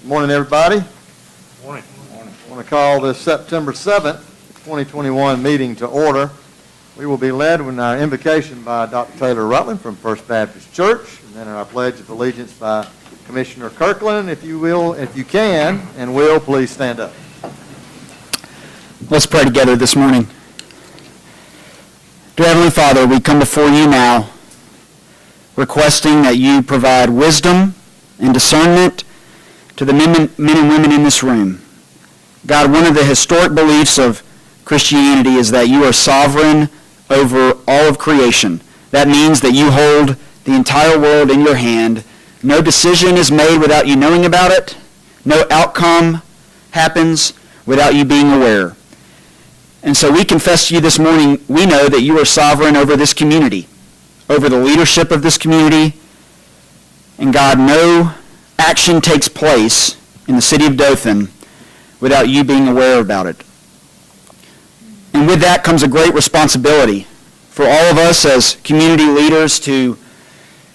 Morning, everybody. Morning. I want to call this September 7th, 2021 meeting to order. We will be led in our invocation by Dr. Taylor Rutland from First Baptist Church, and then our Pledge of Allegiance by Commissioner Kirkland. If you will, if you can and will, please stand up. Let's pray together this morning. Dear Heavenly Father, we come before you now requesting that you provide wisdom and discernment to the men and women in this room. God, one of the historic beliefs of Christianity is that you are sovereign over all of creation. That means that you hold the entire world in your hand. No decision is made without you knowing about it. No outcome happens without you being aware. And so we confess to you this morning, we know that you are sovereign over this community, over the leadership of this community. And God, no action takes place in the city of Dothan without you being aware about it. And with that comes a great responsibility for all of us as community leaders to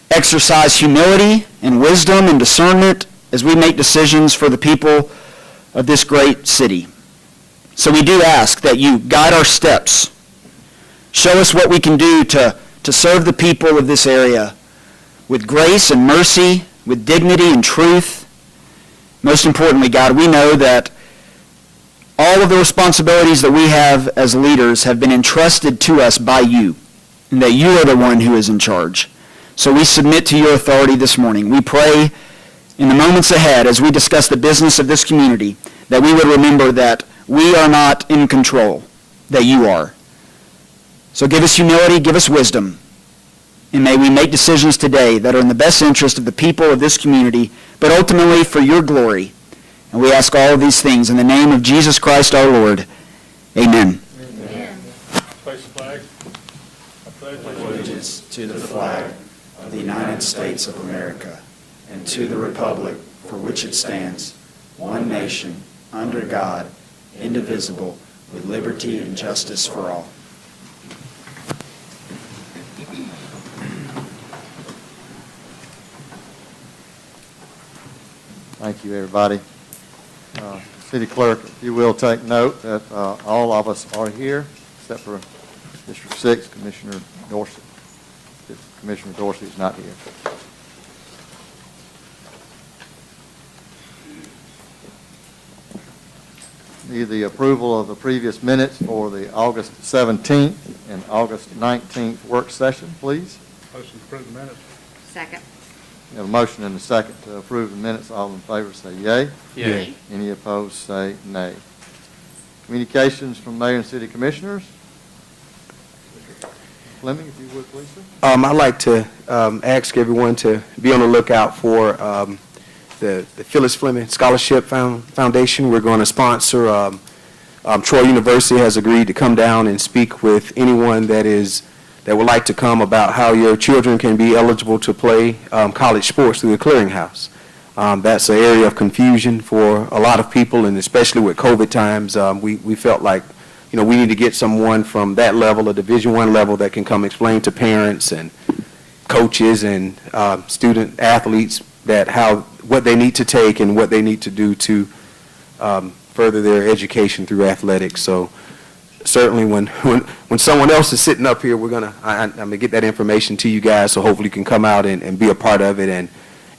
exercise humility and wisdom and discernment as we make decisions for the people of this great city. So we do ask that you guide our steps. Show us what we can do to serve the people of this area with grace and mercy, with dignity and truth. Most importantly, God, we know that all of the responsibilities that we have as leaders have been entrusted to us by you, and that you are the one who is in charge. So we submit to your authority this morning. We pray in the moments ahead as we discuss the business of this community that we would remember that we are not in control, that you are. So give us humility, give us wisdom, and may we make decisions today that are in the best interest of the people of this community, but ultimately for your glory. And we ask all of these things in the name of Jesus Christ our Lord. Amen. Amen. Place the flag. I pledge Allegiance to the flag of the United States of America and to the republic for which it stands, one nation, under God, indivisible, with liberty and justice for all. Thank you, everybody. City Clerk, if you will take note that all of us are here, except for District 6, Commissioner Dorsey. Commissioner Dorsey is not here. Need the approval of the previous minutes for the August 17th and August 19th work session, please. Motion to approve the minutes. Second. We have a motion and a second to approve the minutes. All in favor say yea. Yea. Any opposed say nay. Communications from Mayor and City Commissioners. Fleming, if you would, please, sir. I'd like to ask everyone to be on the lookout for the Phyllis Fleming Scholarship Foundation. We're going to sponsor. Troy University has agreed to come down and speak with anyone that would like to come about how your children can be eligible to play college sports through the clearinghouse. That's an area of confusion for a lot of people, and especially with COVID times, we felt like we need to get someone from that level, a Division I level, that can come explain to parents and coaches and student athletes what they need to take and what they need to do to further their education through athletics. So certainly when someone else is sitting up here, I'm gonna get that information to you guys, so hopefully you can come out and be a part of it. And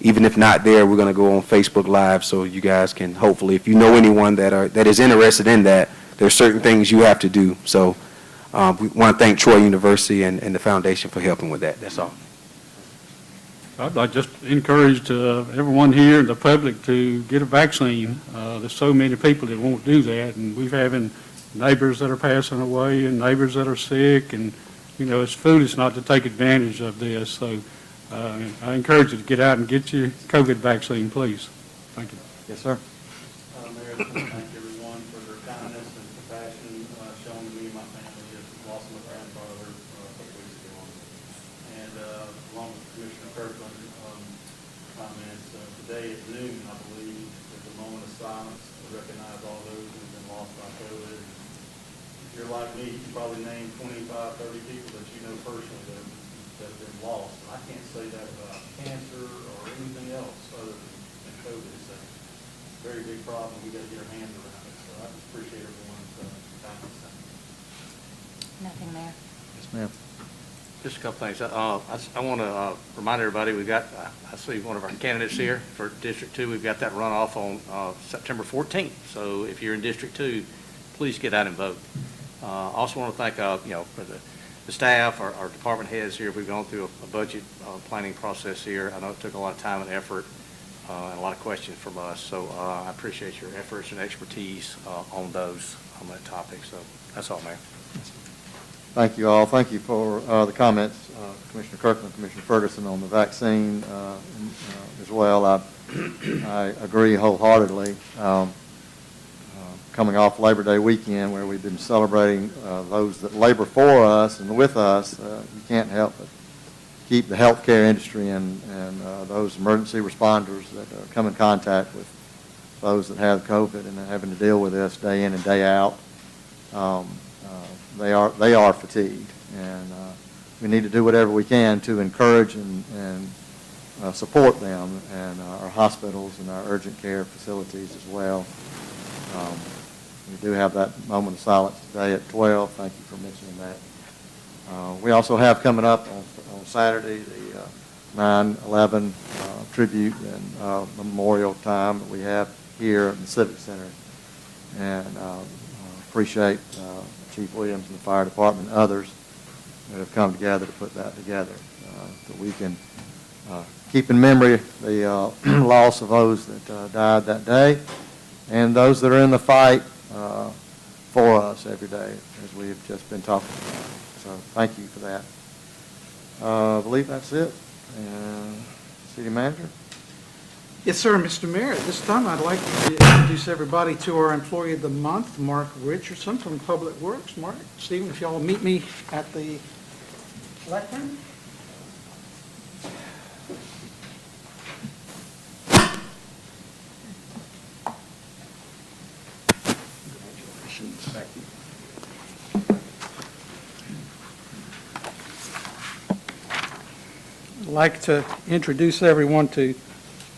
even if not there, we're gonna go on Facebook Live, so you guys can hopefully, if you know anyone that is interested in that, there's certain things you have to do. So we want to thank Troy University and the foundation for helping with that. That's all. I'd like just to encourage everyone here and the public to get a vaccine. There's so many people that won't do that, and we're having neighbors that are passing away and neighbors that are sick, and it's foolish not to take advantage of this. So I encourage you to get out and get your COVID vaccine, please. Thank you. Yes, sir. Mayor, I just want to thank everyone for their kindness and compassion shown to me and my family. Just lost my grandfather a couple weeks ago. And along with Commissioner Kirkland comments, today at noon, I believe, is a moment of silence to recognize all those who have been lost by COVID. If you're like me, you probably name 25, 30 people that you know personally that have been lost. And I can't say that about cancer or anything else other than COVID. So very big problem. We got to get our hands around it. So I just appreciate everyone's comments. Nothing there. Yes, ma'am. Just a couple things. I want to remind everybody, we've got, I see one of our candidates here for District 2. We've got that runoff on September 14th. So if you're in District 2, please get out and vote. Also want to thank, for the staff, our department heads here. We've gone through a budget planning process here. I know it took a lot of time and effort and a lot of questions from us. So I appreciate your efforts and expertise on that topic. So that's all, Mayor. Thank you all. Thank you for the comments, Commissioner Kirkland, Commissioner Ferguson, on the vaccine as well. I agree wholeheartedly. Coming off Labor Day weekend, where we've been celebrating those that labor for us and with us, you can't help but keep the healthcare industry and those emergency responders that come in contact with those that have COVID and are having to deal with this day in and day out. They are fatigued, and we need to do whatever we can to encourage and support them, and our hospitals and our urgent care facilities as well. We do have that moment of silence today at 12. Thank you for mentioning that. We also have coming up on Saturday the 9/11 tribute and memorial time that we have here at the Civic Center, and appreciate Chief Williams and the fire department and others that have come together to put that together, so we can keep in memory the loss of those that died that day and those that are in the fight for us every day, as we've just been talking about. So thank you for that. I believe that's it. City Manager? Yes, sir, Mr. Mayor. At this time, I'd like to introduce everybody to our Employee of the Month, Mark Richardson from Public Works. Mark, Stephen, if y'all will meet me at the lectern. Congratulations. Thank you. I'd like to introduce everyone to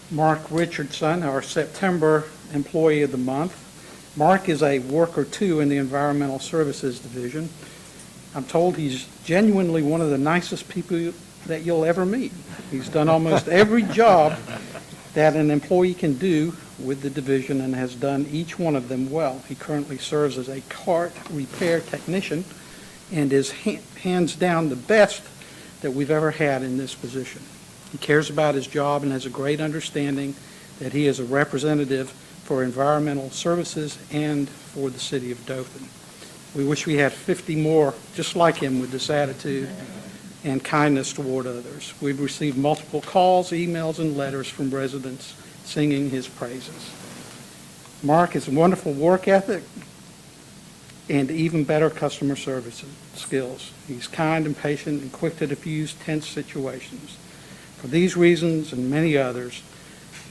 Mark Richardson, our September Employee of the Month. Mark is a worker two in the Environmental Services Division. I'm told he's genuinely one of the nicest people that you'll ever meet. He's done almost every job that an employee can do with the division and has done each one of them well. He currently serves as a cart repair technician and is hands down the best that we've ever had in this position. He cares about his job and has a great understanding that he is a representative for environmental services and for the city of Dothan. We wish we had 50 more just like him with this attitude and kindness toward others. We've received multiple calls, emails, and letters from residents singing his praises. Mark has a wonderful work ethic and even better customer service skills. He's kind and patient and quick to diffuse tense situations. For these reasons and many others,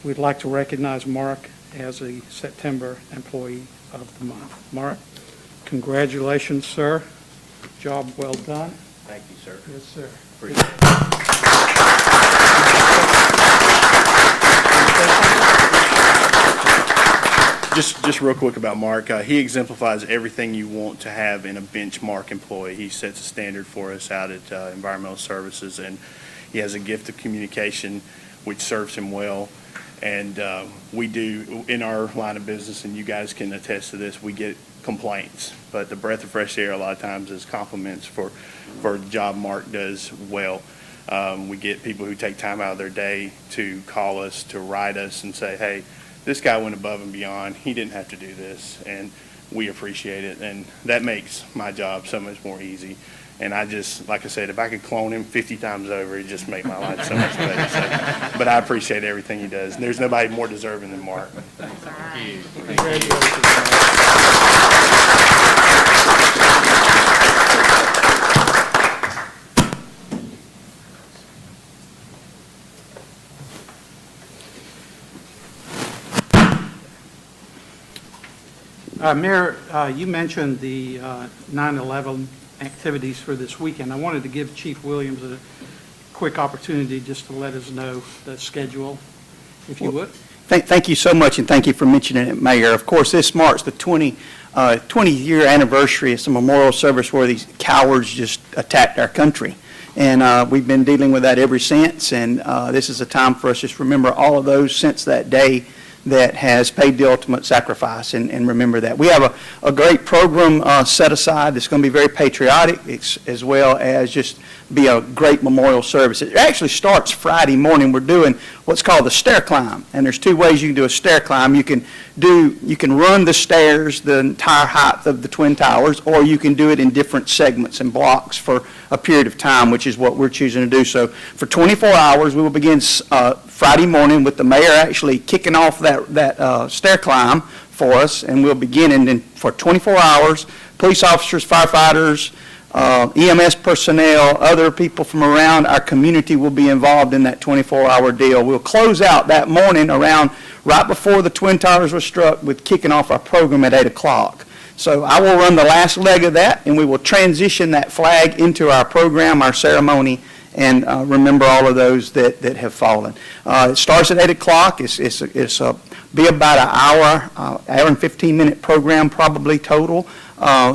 we'd like to recognize Mark as a September Employee of the Month. Mark, congratulations, sir. Job well done. Thank you, sir. Yes, sir. Appreciate it. Just real quick about Mark, he exemplifies everything you want to have in a benchmark employee. He sets a standard for us out at Environmental Services, and he has a gift of communication which serves him well. And we do, in our line of business, and you guys can attest to this, we get complaints. But the breath of fresh air a lot of times is compliments for the job Mark does well. We get people who take time out of their day to call us, to write us and say, hey, this guy went above and beyond. He didn't have to do this, and we appreciate it. And that makes my job so much more easy. And I just, like I said, if I could clone him 50 times over, it'd just make my life so much better. So, but I appreciate everything he does. And there's nobody more deserving than Mark. Thank you. Mayor, you mentioned the 9/11 activities for this weekend. I wanted to give Chief Williams a quick opportunity just to let us know the schedule, if you would. Thank you so much, and thank you for mentioning it, Mayor. Of course, this marks the 20-year anniversary. It's a memorial service where these cowards just attacked our country. And we've been dealing with that ever since, and this is a time for us just to remember all of those since that day that has paid the ultimate sacrifice, and remember that. We have a great program set aside that's going to be very patriotic, as well as just be a great memorial service. It actually starts Friday morning. We're doing what's called the stair climb, and there's two ways you can do a stair climb. You can run the stairs the entire height of the Twin Towers, or you can do it in different segments and blocks for a period of time, which is what we're choosing to do. So for 24 hours, we will begin Friday morning with the mayor actually kicking off that stair climb for us, and we'll begin, and then for 24 hours, police officers, firefighters, EMS personnel, other people from around our community will be involved in that 24-hour deal. We'll close out that morning around right before the Twin Towers were struck with kicking off our program at 8 o'clock. So I will run the last leg of that, and we will transition that flag into our program, our ceremony, and remember all of those that have fallen. It starts at 8 o'clock. It's be about an hour and 15-minute program probably total.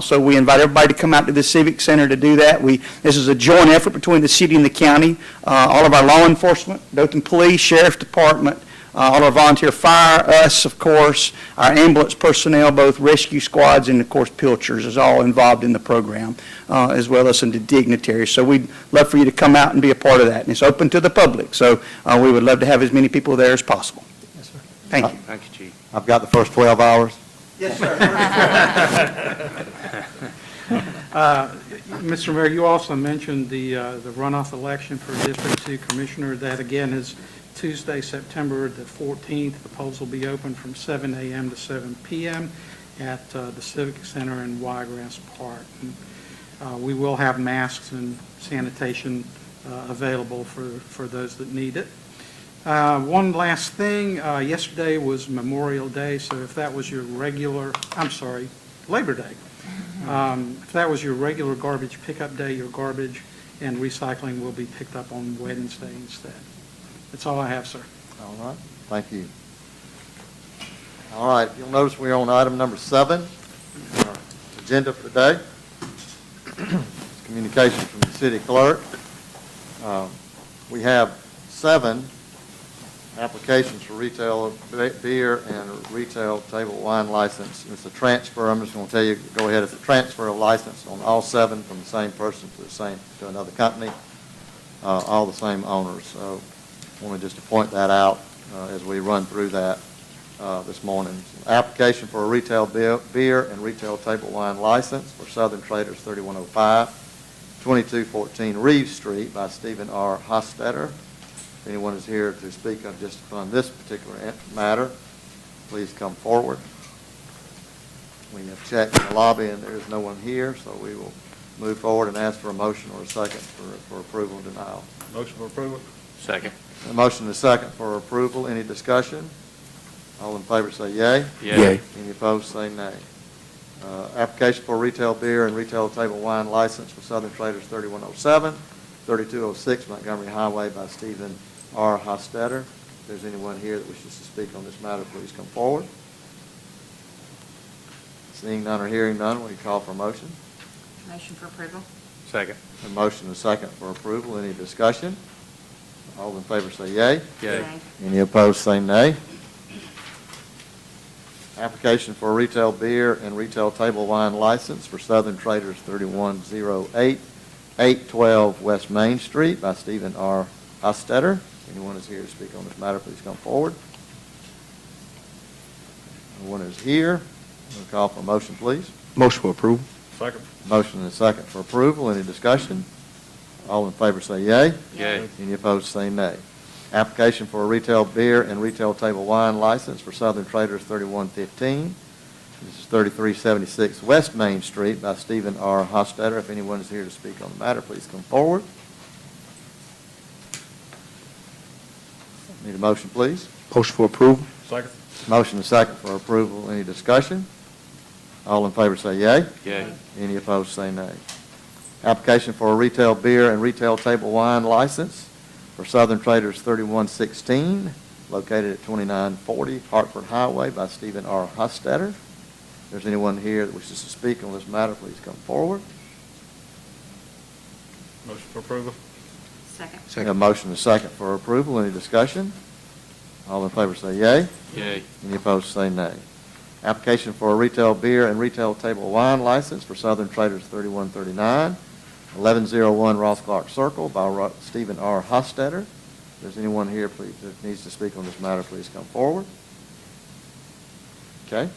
So we invite everybody to come out to the Civic Center to do that. This is a joint effort between the city and the county. All of our law enforcement, Dothan Police, Sheriff's Department, all our volunteer fire, us, of course, our ambulance personnel, both rescue squads and, of course, pilchers is all involved in the program, as well as some dignitaries. So we'd love for you to come out and be a part of that. And it's open to the public, so we would love to have as many people there as possible. Yes, sir. Thank you. Thank you, Chief. I've got the first 12 hours. Yes, sir. Mr. Mayor, you also mentioned the runoff election for District 2 Commissioner. That, again, is Tuesday, September the 14th. The polls will be open from 7 a.m. to 7 p.m. at the Civic Center in Wiregrass Park. And, we will have masks and sanitation available for those that need it. One last thing, yesterday was Memorial Day, so if that was your Labor Day. If that was your regular garbage pickup day, your garbage and recycling will be picked up on Wednesday instead. That's all I have, sir. All right, thank you. All right, you'll notice we're on item number 7, our agenda for the day. It's communication from the city clerk. We have 7 applications for retail beer and retail table wine license. It's a transfer. I'm just going to tell you, go ahead. It's a transfer of license on all 7 from the same person to another company, all the same owners. So I wanted just to point that out as we run through that this morning. Application for a retail beer and retail table wine license for Southern Traders 3105, 2214 Reeves Street by Stephen R. Hostetter. If anyone is here to speak on this particular matter, please come forward. We have checked in the lobby and there is no one here, so we will move forward and ask for a motion or a second for approval and denial. Motion for approval? Second. A motion and a second for approval. Any discussion? All in favor say yay. Yay. Any opposed say nay. Application for retail beer and retail table wine license for Southern Traders 3107, 3206 Montgomery Highway by Stephen R. Hostetter. If there's anyone here that wishes to speak on this matter, please come forward. Seeing none or hearing none, will you call for a motion? Motion for approval? Second. A motion and a second for approval. Any discussion? All in favor say yay. Yay. Any opposed say nay. Application for a retail beer and retail table wine license for Southern Traders 3108, 812 West Main Street by Stephen R. Hostetter. If anyone is here to speak on this matter, please come forward. No one is here. We'll call for a motion, please. Motion for approval. Second. Motion and a second for approval. Any discussion? All in favor say yay. Yay. Any opposed say nay. Application for a retail beer and retail table wine license for Southern Traders 3115. This is 3376 West Main Street by Stephen R. Hostetter. If anyone is here to speak on the matter, please come forward. Need a motion, please. Motion for approval. Second. Motion and second for approval. Any discussion? All in favor say yay. Yay. Any opposed say nay. Application for a retail beer and retail table wine license for Southern Traders 3116. located at 2940 Hartford Highway by Stephen R. Hostetter. If there's anyone here that wishes to speak on this matter, please come forward. Motion for approval. Second. We have a motion and a second for approval. Any discussion? All in favor say yea. Yay. Any opposed say nay. Application for a retail beer and retail table wine license for Southern Traders 3139, 1101 Ross Clark Circle by Stephen R. Hostetter. If there's anyone here please that needs to speak on this matter, please come forward. Okay.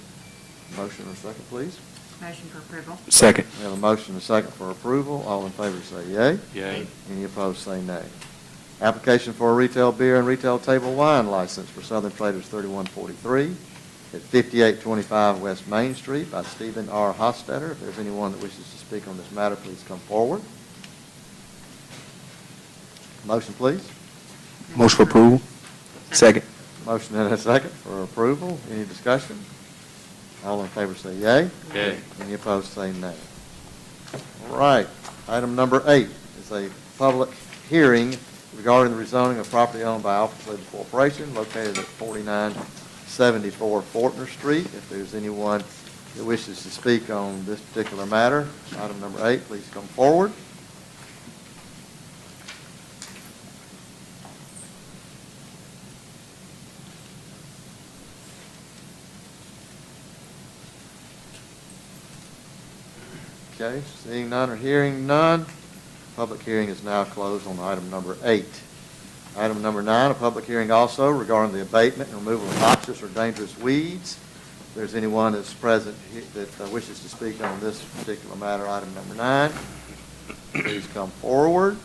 Motion or second, please. Motion for approval. Second. We have a motion and a second for approval. All in favor say yea. Yay. Any opposed say nay. Application for a retail beer and retail table wine license for Southern Traders 3143 at 5825 West Main Street by Stephen R. Hostetter. If there's anyone that wishes to speak on this matter, please come forward. Motion, please. Motion for approval. Second. Motion and a second for approval. Any discussion? All in favor say yea. Yay. Any opposed say nay. All right. Item number 8 is a public hearing regarding the rezoning of property owned by Alpha Solutions Corporation located at 4974 Fortner Street. If there's anyone that wishes to speak on this particular matter, item number 8, please come forward. Okay, seeing none or hearing none, public hearing is now closed on item number 8. Item number 9, a public hearing also regarding the abatement and removal of noxious or dangerous weeds. If there's anyone that's present that wishes to speak on this particular matter, item number 9, please come forward.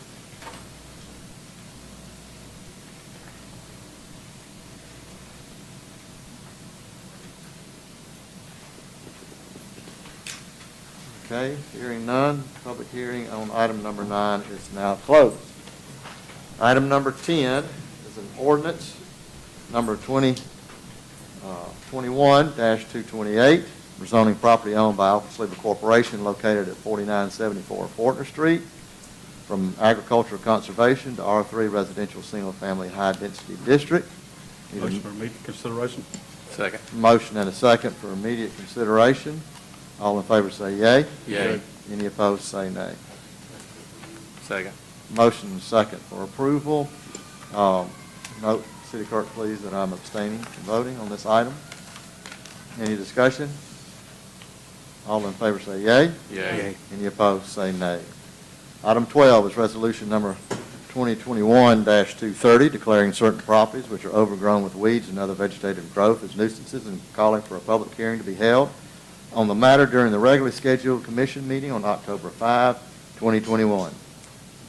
Okay, hearing none, public hearing on item number 9 is now closed. Item number 10 is an ordinance, number 2021-228, rezoning property owned by Alpha Solutions Corporation located at 4974 Fortner Street from agricultural conservation to R3 residential single-family high-density district. Need a Motion for immediate consideration. Second. motion and a second for immediate consideration. All in favor say yea. Yay. Any opposed say nay. Second. Motion and second for approval. Note, City Clerk, please, that I'm abstaining from voting on this item. Any discussion? All in favor say yea. Yay. Any opposed say nay. Item 12 is resolution number 2021-230, declaring certain properties which are overgrown with weeds and other vegetative growth as nuisances and calling for a public hearing to be held on the matter during the regularly scheduled commission meeting on October 5, 2021.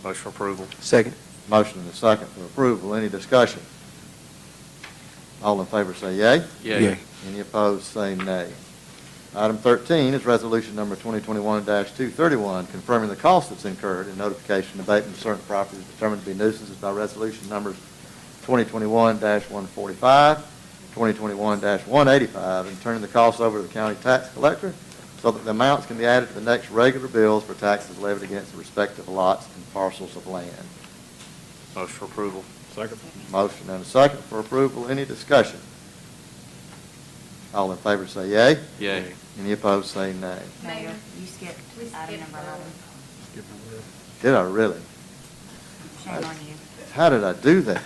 Motion for approval. Second. Motion and a second for approval. Any discussion? All in favor say yea. Yay. Any opposed say nay. Item 13 is resolution number 2021-231, confirming the cost that's incurred in notification and abatement of certain properties determined to be nuisances by resolution numbers 2021-145, 2021-185, and turning the costs over to the county tax collector so that the amounts can be added to the next regular bills for taxes levied against the respective lots and parcels of land. Motion for approval. Second. Motion and a second for approval. Any discussion? All in favor say yea. Yay. Any opposed say nay. Mayor, you skipped item number 11. Did I really? Shame on you. How did I do that?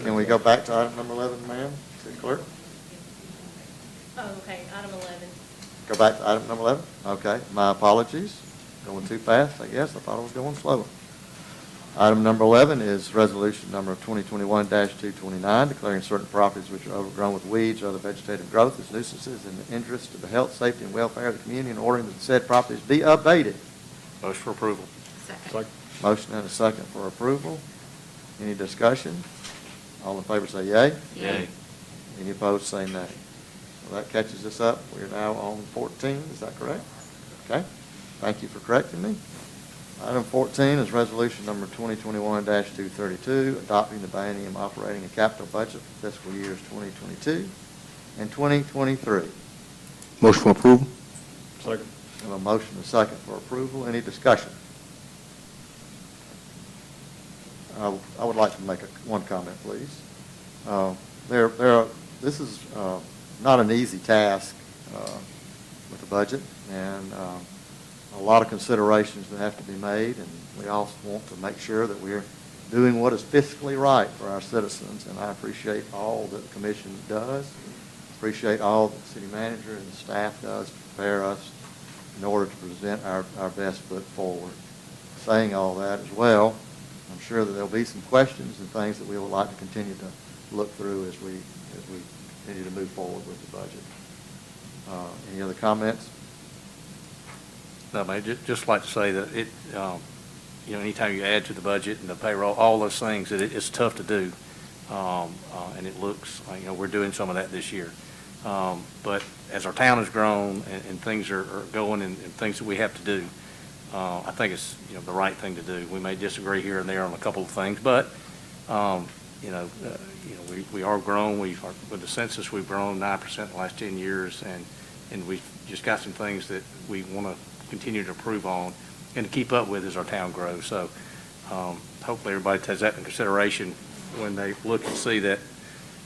Can we go back to item number 11, ma'am? City Clerk? Oh, okay, item 11. Go back to item number 11? Okay, my apologies. Going too fast, I guess. I thought I was going slower. Item number 11 is resolution number 2021-229, declaring certain properties which are overgrown with weeds or other vegetative growth as nuisances in the interest of the health, safety, and welfare of the community, and ordering that the said properties be abated. Motion for approval. Second. Second. Motion and a second for approval. Any discussion? All in favor say yea. Yay. Any opposed say nay. Well, that catches us up. We're now on 14, is that correct? Okay. Thank you for correcting me. Item 14 is resolution number 2021-232, adopting the biennium operating and capital budget for fiscal years 2022 and 2023. Motion for approval. Second. I have a motion and a second for approval. Any discussion? I would like to make one comment, please. This is not an easy task with the budget, and a lot of considerations that have to be made, and we also want to make sure that we're doing what is fiscally right for our citizens, and I appreciate all that the commission does, appreciate all that the city manager and the staff does to prepare us in order to present our best foot forward. Saying all that as well, I'm sure that there'll be some questions and things that we would like to continue to look through as we continue to move forward with the budget. Any other comments? No, man, just like to say that it, anytime you add to the budget and the payroll, all those things, it's tough to do. And it looks like, we're doing some of that this year. But as our town has grown and things are going and things that we have to do, I think it's, the right thing to do. We may disagree here and there on a couple of things, but, we are grown. With the census, we've grown 9% in the last 10 years, and we've just got some things that we want to continue to improve on and to keep up with as our town grows. So hopefully everybody takes that into consideration when they look and see that,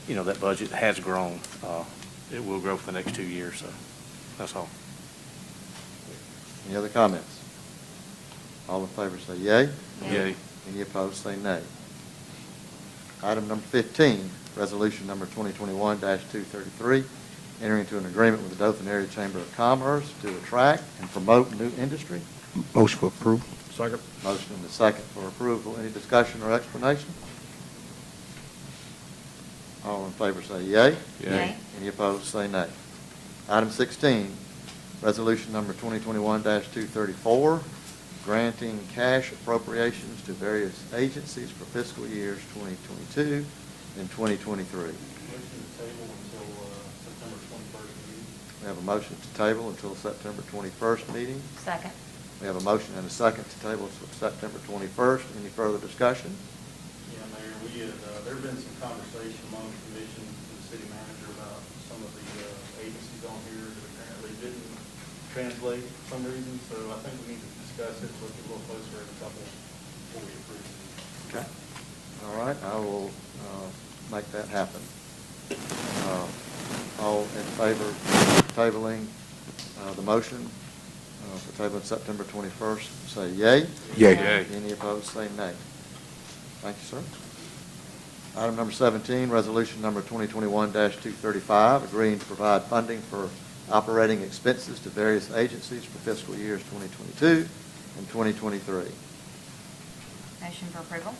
that budget has grown. It will grow for the next 2 years, so that's all. Any other comments? All in favor say yea. Yay. Any opposed say nay. Item number 15, resolution number 2021-233, entering into an agreement with the Dothan Area Chamber of Commerce to attract and promote new industry. Motion for approval. Second. Motion and a second for approval. Any discussion or explanation? All in favor say yea. Yay. Any opposed say nay. Item 16, resolution number 2021-234, granting cash appropriations to various agencies for fiscal years 2022 and 2023. Motion to table until September 21st meeting. We have a motion to table until September 21st meeting. Second. We have a motion and a second to table until September 21st. Any further discussion? Yeah, Mayor, there have been some conversation among the commission and the city manager about some of the agencies on here that apparently didn't translate for some reason, so I think we need to discuss it, look a little closer at a couple before we approve it. Okay. All right, I will make that happen. All in favor of tabling the motion for tabling September 21st, say yea. Yea. Any opposed, say nay. Thank you, sir. Item number 17, resolution number 2021-235, agreeing to provide funding for operating expenses to various agencies for fiscal years 2022 and 2023. Motion for approval?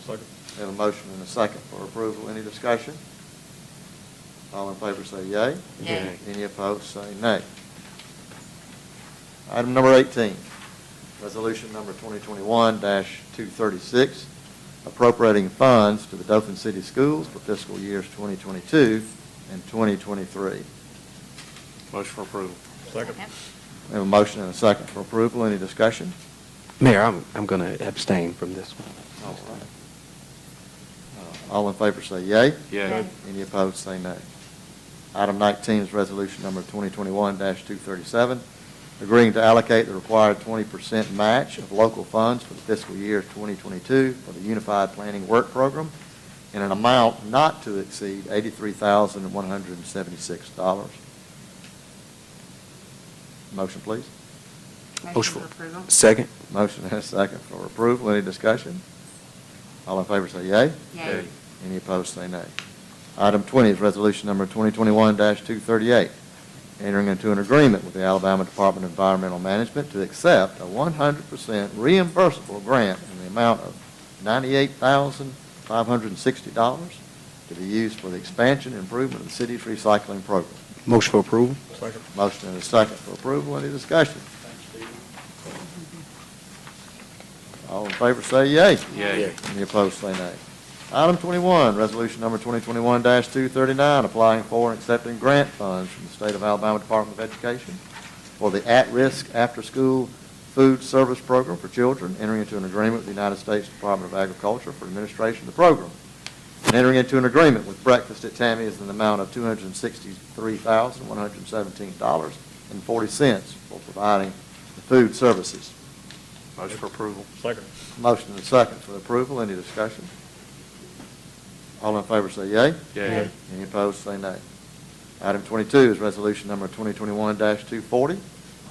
Second. We have a motion and a second for approval. Any discussion? All in favor say yea. Yay. Any opposed say nay. Item number 18, resolution number 2021-236, appropriating funds to the Dothan City Schools for fiscal years 2022 and 2023. Motion for approval. Second. We have a motion and a second for approval. Any discussion? Mayor, I'm going to abstain from this one. All right. All in favor say yea. Yay. Any opposed say nay. Item 19 is resolution number 2021-237, agreeing to allocate the required 20% match of local funds for the fiscal year 2022 for the Unified Planning Work Program in an amount not to exceed $83,176. Motion, please. Motion for approval? Second. Motion and a second for approval. Any discussion? All in favor say yea. Yay. Any opposed say nay. Item 20 is resolution number 2021-238, entering into an agreement with the Alabama Department of Environmental Management to accept a 100% reimbursable grant in the amount of $98,560 to be used for the expansion and improvement of the city's recycling program. Motion for approval. Second. Motion and a second for approval. Any discussion? All in favor say yea. Yay. Any opposed say nay. Item 21, resolution number 2021-239, applying for and accepting grant funds from the State of Alabama Department of Education for the at-risk after-school food service program for children, entering into an agreement with the United States Department of Agriculture for administration of the program, and entering into an agreement with Breakfast at Tammy's in the amount of $263,117.40 for providing the food services. Motion for approval. Second. Motion and a second for approval. Any discussion? All in favor say yea. Yea. Any opposed, say nay. Item 22 is resolution number 2021-240,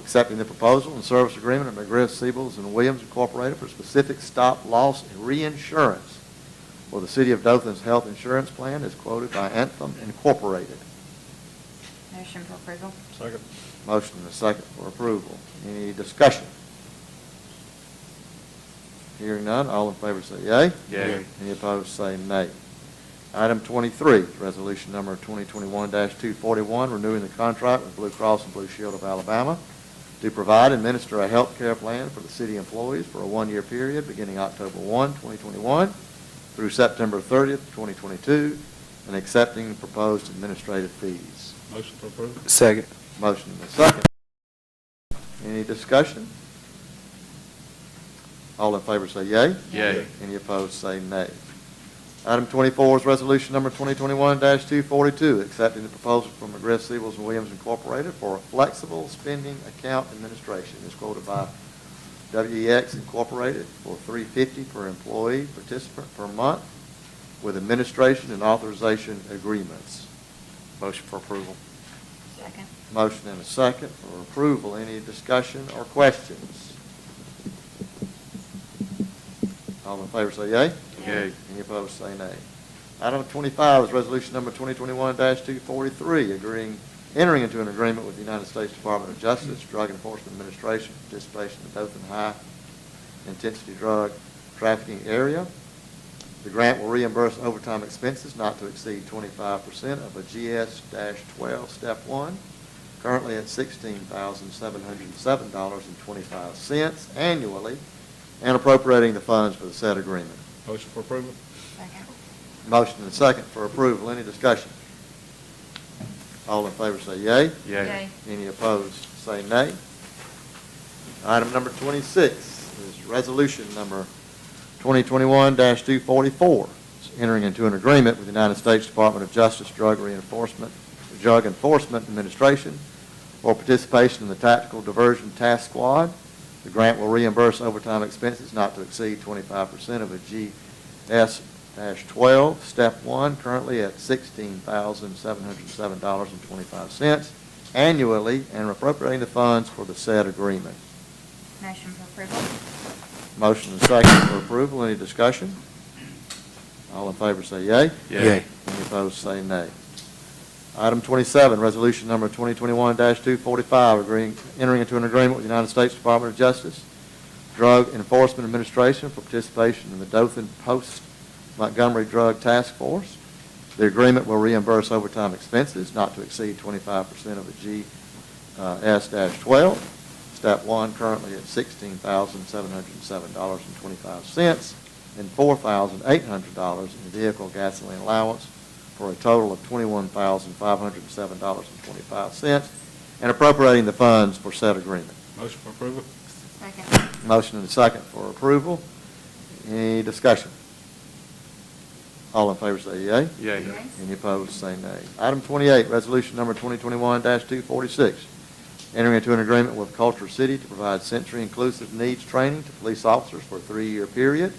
accepting the proposal and service agreement of McGriff, Siebels, and Williams Incorporated for specific stop-loss reinsurance for the City of Dothan's health insurance plan as quoted by Anthem Incorporated. Motion for approval. Second. Motion and a second for approval. Any discussion? Hearing none, all in favor say yea. Yea. Any opposed, say nay. Item 23, resolution number 2021-241, renewing the contract with Blue Cross and Blue Shield of Alabama to provide and administer a health care plan for the city employees for a one-year period beginning October 1, 2021 through September 30th, 2022, and accepting the proposed administrative fees. Motion for approval. Second. Motion and a second. Any discussion? All in favor say yea. Yea. Any opposed say nay. Item 24 is resolution number 2021-242, accepting the proposal from McGriff, Siebels, and Williams Incorporated for a flexible spending account administration as quoted by WEX Incorporated for $350 per employee participant per month with administration and authorization agreements. Motion for approval. Second. Motion and a second for approval. Any discussion or questions? All in favor say yea. Yea. Any opposed say nay. Item 25 is resolution number 2021-243, entering into an agreement with the United States Department of Justice, Drug Enforcement Administration, participation in the Dothan High Intensity Drug Trafficking Area. The grant will reimburse overtime expenses not to exceed 25% of a GS-12 Step 1, currently at $16,707.25 annually, and appropriating the funds for the said agreement. Motion for approval. Second. Motion and second for approval. Any discussion? All in favor say yea. Yea. Any opposed say nay. Item number 26 is resolution number 2021-244. It's entering into an agreement with the United States Department of Justice Drug Enforcement Administration for participation in the Tactical Diversion Task Squad. The grant will reimburse overtime expenses not to exceed 25% of a GS-12 Step 1, currently at $16,707.25 annually, and appropriating the funds for the said agreement. Motion for approval. Motion and second for approval. Any discussion? All in favor say yea. Yea. Any opposed say nay. Item 27, resolution number 2021-245, entering into an agreement with the United States Department of Justice, Drug Enforcement Administration for participation in the Dothan Post-Montgomery Drug Task Force. The agreement will reimburse overtime expenses not to exceed 25% of a GS-12, Step 1, currently at $16,707.25, and $4,800 in vehicle gasoline allowance, for a total of $21,507.25, and appropriating the funds for said agreement. Motion for approval. Second. Motion and a second for approval. Any discussion? All in favor say yea. Yea. Yea. Any opposed say nay. Item 28, resolution number 2021-246, entering into an agreement with Culture City to provide Century Inclusive Needs Training to police officers for a 3-year period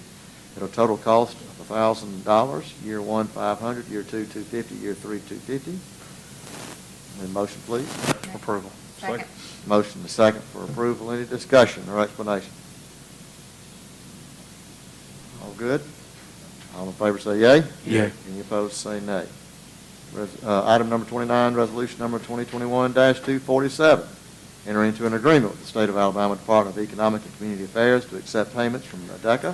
at a total cost of $1,000, year 1, $500, year 2, $250, year 3, $250. And motion, please. Approval. Second. Motion to second for approval. Any discussion or explanation? All good? All in favor say yea. Yea. Any opposed say nay. Item number 29, resolution number 2021-247, entering into an agreement with the State of Alabama Department of Economic and Community Affairs to accept payments from DECA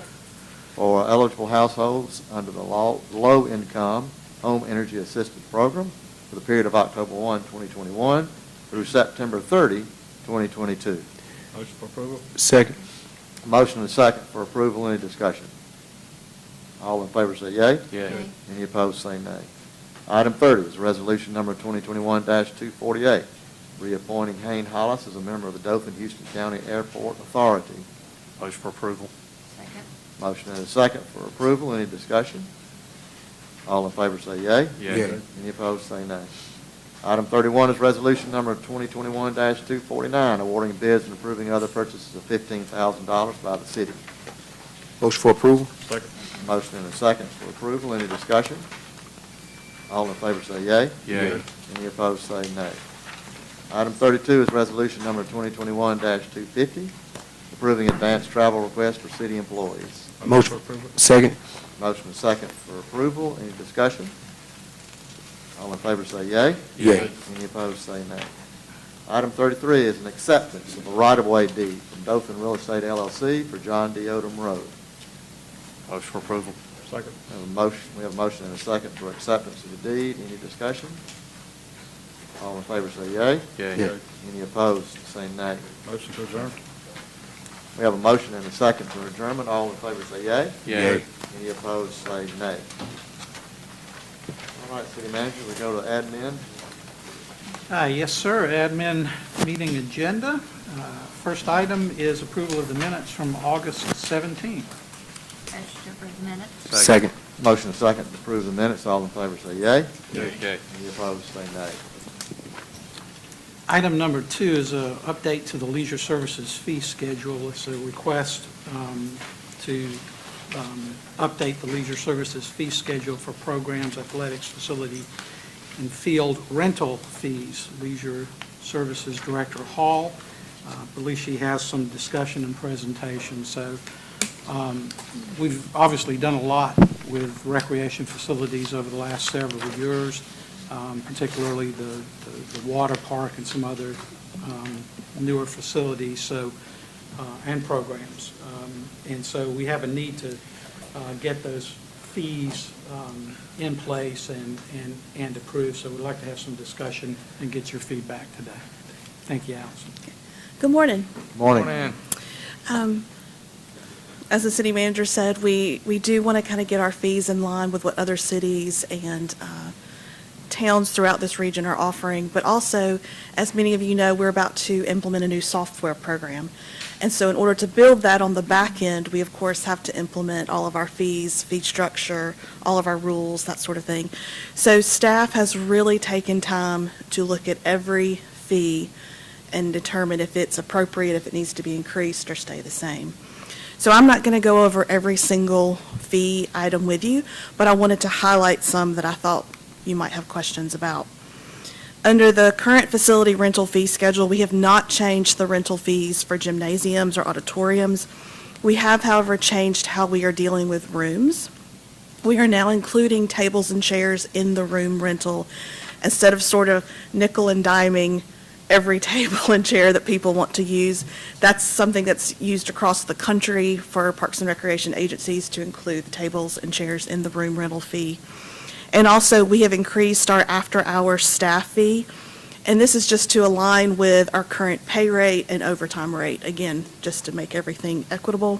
for eligible households under the low-income home energy assistance program for the period of October 1, 2021 through September 30, 2022. Motion for approval. Second. Motion and a second for approval. Any discussion? All in favor say yea. Yea. Any opposed say nay. Item 30 is resolution number 2021-248, reappointing Hayne Hollis as a member of the Dothan-Houston County Airport Authority. Motion for approval. Second. Motion and a second for approval. Any discussion? All in favor say yea. Yea. Any opposed say nay. Item 31 is resolution number 2021-249, awarding bids and approving other purchases of $15,000 by the city. Motion for approval? Second. Motion and a second for approval. Any discussion? All in favor say yea. Yea. Any opposed say nay. Item 32 is resolution number 2021-250, approving advanced travel requests for city employees. Motion. for approval. Second? Motion and second for approval. Any discussion? All in favor say yea. Yea. Any opposed say nay. Item 33 is an acceptance of a right-of-way deed from Dothan Real Estate LLC for John D. Odom Road. Motion for approval. Second. We have a motion and a second for acceptance of the deed. Any discussion? All in favor say yea. Yea. Any opposed say nay. Motion to adjourn. We have a motion and a second for adjournment. All in favor say yea. Yea. Any opposed say nay. All right, City Manager, we go to admin. Yes, sir. Admin meeting agenda. First item is approval of the minutes from August 17th. Motion to approve the minutes. Second. Motion and second to approve the minutes. All in favor say yea. Yea. Any opposed say nay. Item number 2 is an update to the leisure services fee schedule. It's a request to update the leisure services fee schedule for programs, athletics, facility, and field rental fees. Leisure Services Director Hall, I believe she has some discussion and presentation. So we've obviously done a lot with recreation facilities over the last several years, particularly the water park and some other newer facilities and programs. And so we have a need to get those fees in place and approved. So we'd like to have some discussion and get your feedback today. Thank you, Allison. Good morning. Morning. As the city manager said, we do want to kind of get our fees in line with what other cities and towns throughout this region are offering. But also, as many of you know, we're about to implement a new software program. And so in order to build that on the back end, we of course have to implement all of our fees, fee structure, all of our rules, that sort of thing. So staff has really taken time to look at every fee and determine if it's appropriate, if it needs to be increased or stay the same. So I'm not going to go over every single fee item with you, but I wanted to highlight some that I thought you might have questions about. Under the current facility rental fee schedule, we have not changed the rental fees for gymnasiums or auditoriums. We have, however, changed how we are dealing with rooms. We are now including tables and chairs in the room rental instead of sort of nickel and diming every table and chair that people want to use. That's something that's used across the country for parks and recreation agencies to include the tables and chairs in the room rental fee. And also, we have increased our after-hours staff fee, and this is just to align with our current pay rate and overtime rate, again, just to make everything equitable.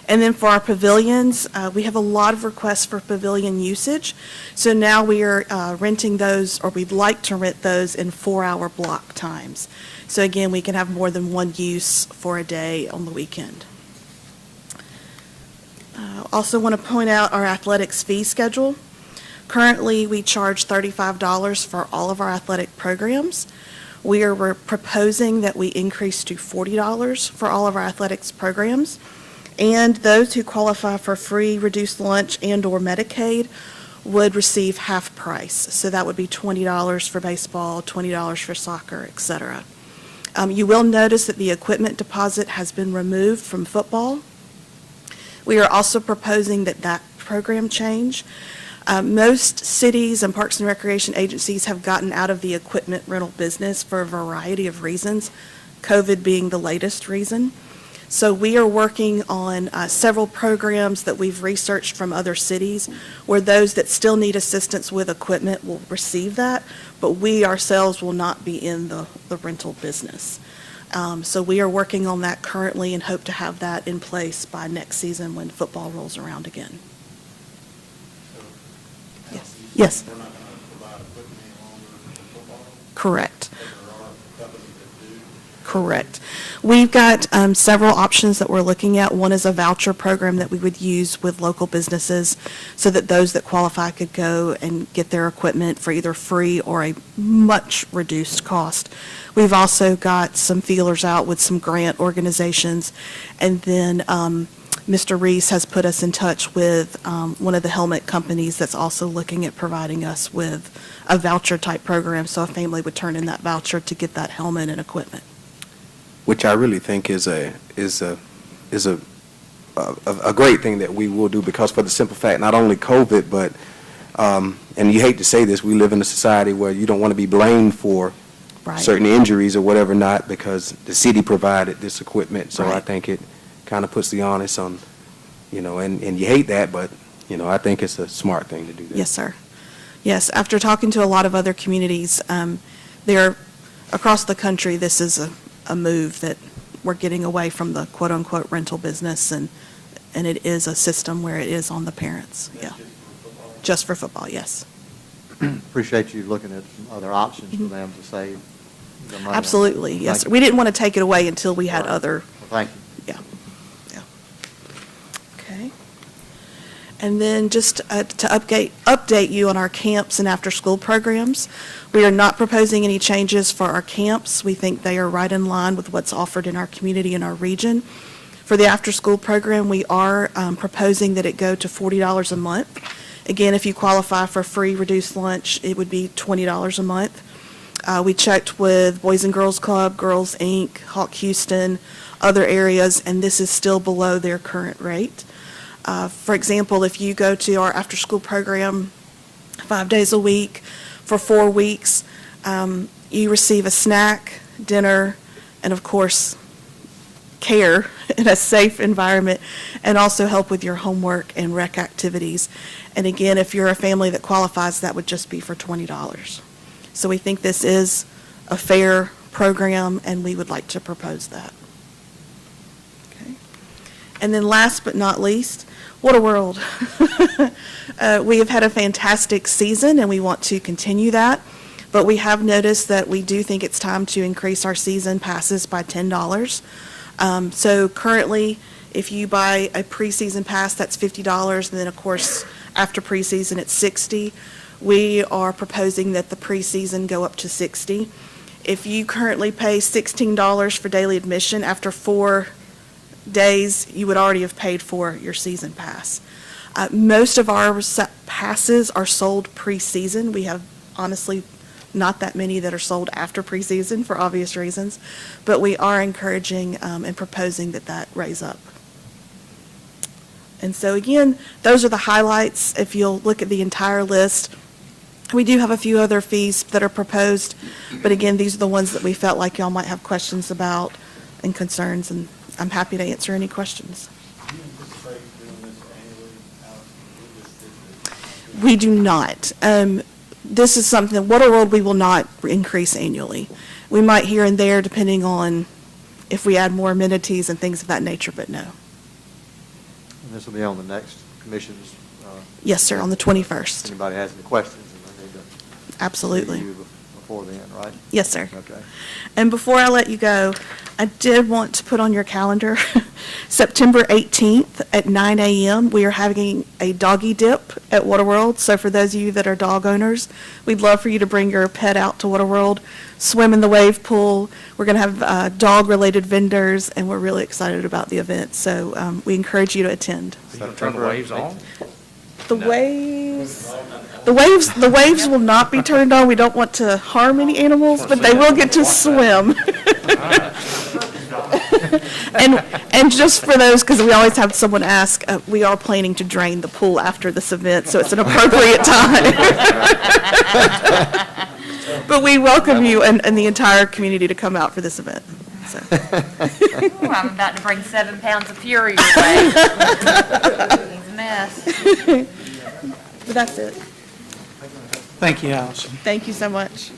And then for our pavilions, we have a lot of requests for pavilion usage, so now we are renting those, or we'd like to rent those in 4-hour block times. So again, we can have more than one use for a day on the weekend. Also want to point out our athletics fee schedule. Currently, we charge $35 for all of our athletic programs. We're proposing that we increase to $40 for all of our athletics programs. And those who qualify for free reduced lunch and/or Medicaid would receive half price. So that would be $20 for baseball, $20 for soccer, et cetera. You will notice that the equipment deposit has been removed from football. We are also proposing that program change. Most cities and parks and recreation agencies have gotten out of the equipment rental business for a variety of reasons, COVID being the latest reason. So we are working on several programs that we've researched from other cities where those that still need assistance with equipment will receive that, but we ourselves will not be in the rental business. So we are working on that currently and hope to have that in place by next season when football rolls around again. Yes. We're not going to provide equipment any longer for football? Correct. There are companies that do. Correct. We've got several options that we're looking at. One is a voucher program that we would use with local businesses so that those that qualify could go and get their equipment for either free or a much reduced cost. We've also got some feelers out with some grant organizations. And then Mr. Reese has put us in touch with one of the helmet companies that's also looking at providing us with a voucher type program, so a family would turn in that voucher to get that helmet and equipment. Which I really think is a great thing that we will do, because for the simple fact, not only COVID, but, and you hate to say this, we live in a society where you don't want to be blamed for Right. certain injuries or whatever not, because the city provided this equipment. So I Right. think it kind of puts the onus on, and you hate that, but, I think it's a smart thing to do that. Yes, sir. Yes, after talking to a lot of other communities, there, across the country, this is a move that we're getting away from the quote-unquote rental business, and it is a system where it is on the parents, yeah. Just for football, yes. Appreciate you looking at some other options for them to save the money. Absolutely, yes. Thank Sir. you. We didn't want to take it away until we had other, Well, thank you. yeah. Okay. And then just to update you on our camps and after-school programs, we are not proposing any changes for our camps. We think they are right in line with what's offered in our community and our region. For the after-school program, we are proposing that it go to $40 a month. Again, if you qualify for free reduced lunch, it would be $20 a month. We checked with Boys and Girls Club, Girls Inc., Hawk Houston, other areas, and this is still below their current rate. For example, if you go to our after-school program 5 days a week for 4 weeks, you receive a snack, dinner, and of course, care in a safe environment, and also help with your homework and rec activities. And again, if you're a family that qualifies, that would just be for $20. So we think this is a fair program, and we would like to propose that. Okay. And then last but not least, what a world. We have had a fantastic season, and we want to continue that. But we have noticed that we do think it's time to increase our season passes by $10. So currently, if you buy a preseason pass, that's $50, and then, of course, after preseason, it's $60. We are proposing that the preseason go up to $60. If you currently pay $16 for daily admission, after 4 days, you would already have paid for your season pass. Most of our passes are sold preseason. We have, honestly, not that many that are sold after preseason for obvious reasons, but we are encouraging and proposing that raise up. And so again, those are the highlights. If you'll look at the entire list, we do have a few other fees that are proposed, but again, these are the ones that we felt like y'all might have questions about and concerns, and I'm happy to answer any questions. Do you anticipate doing this annually, Alex? We do not. This is something, What a World we will not increase annually. We might here and there, depending on if we add more amenities and things of that nature, but no. And this will be on the next commission's. Yes, sir, on the 21st. If anybody has any questions, and they need to Absolutely. see you before then, right? Yes, sir. Okay. And before I let you go, I did want to put on your calendar, September 18th at 9 a.m., we are having a doggy dip at Waterworld. So for those of you that are dog owners, we'd love for you to bring your pet out to Waterworld, swim in the wave pool. We're going to have dog-related vendors, and we're really excited about the event. So we encourage you to attend. You gonna turn the waves on? The waves will not be turned on. We don't want to harm any animals, but they will get to swim. And just for those, because we always have someone ask, we are planning to drain the pool after this event, so it's an appropriate time. But we welcome you and the entire community to come out for this event. So. Ooh, I'm about to bring 7 pounds of fury your way. It's a mess. But that's it. Thank you, Allison. Thank you so much.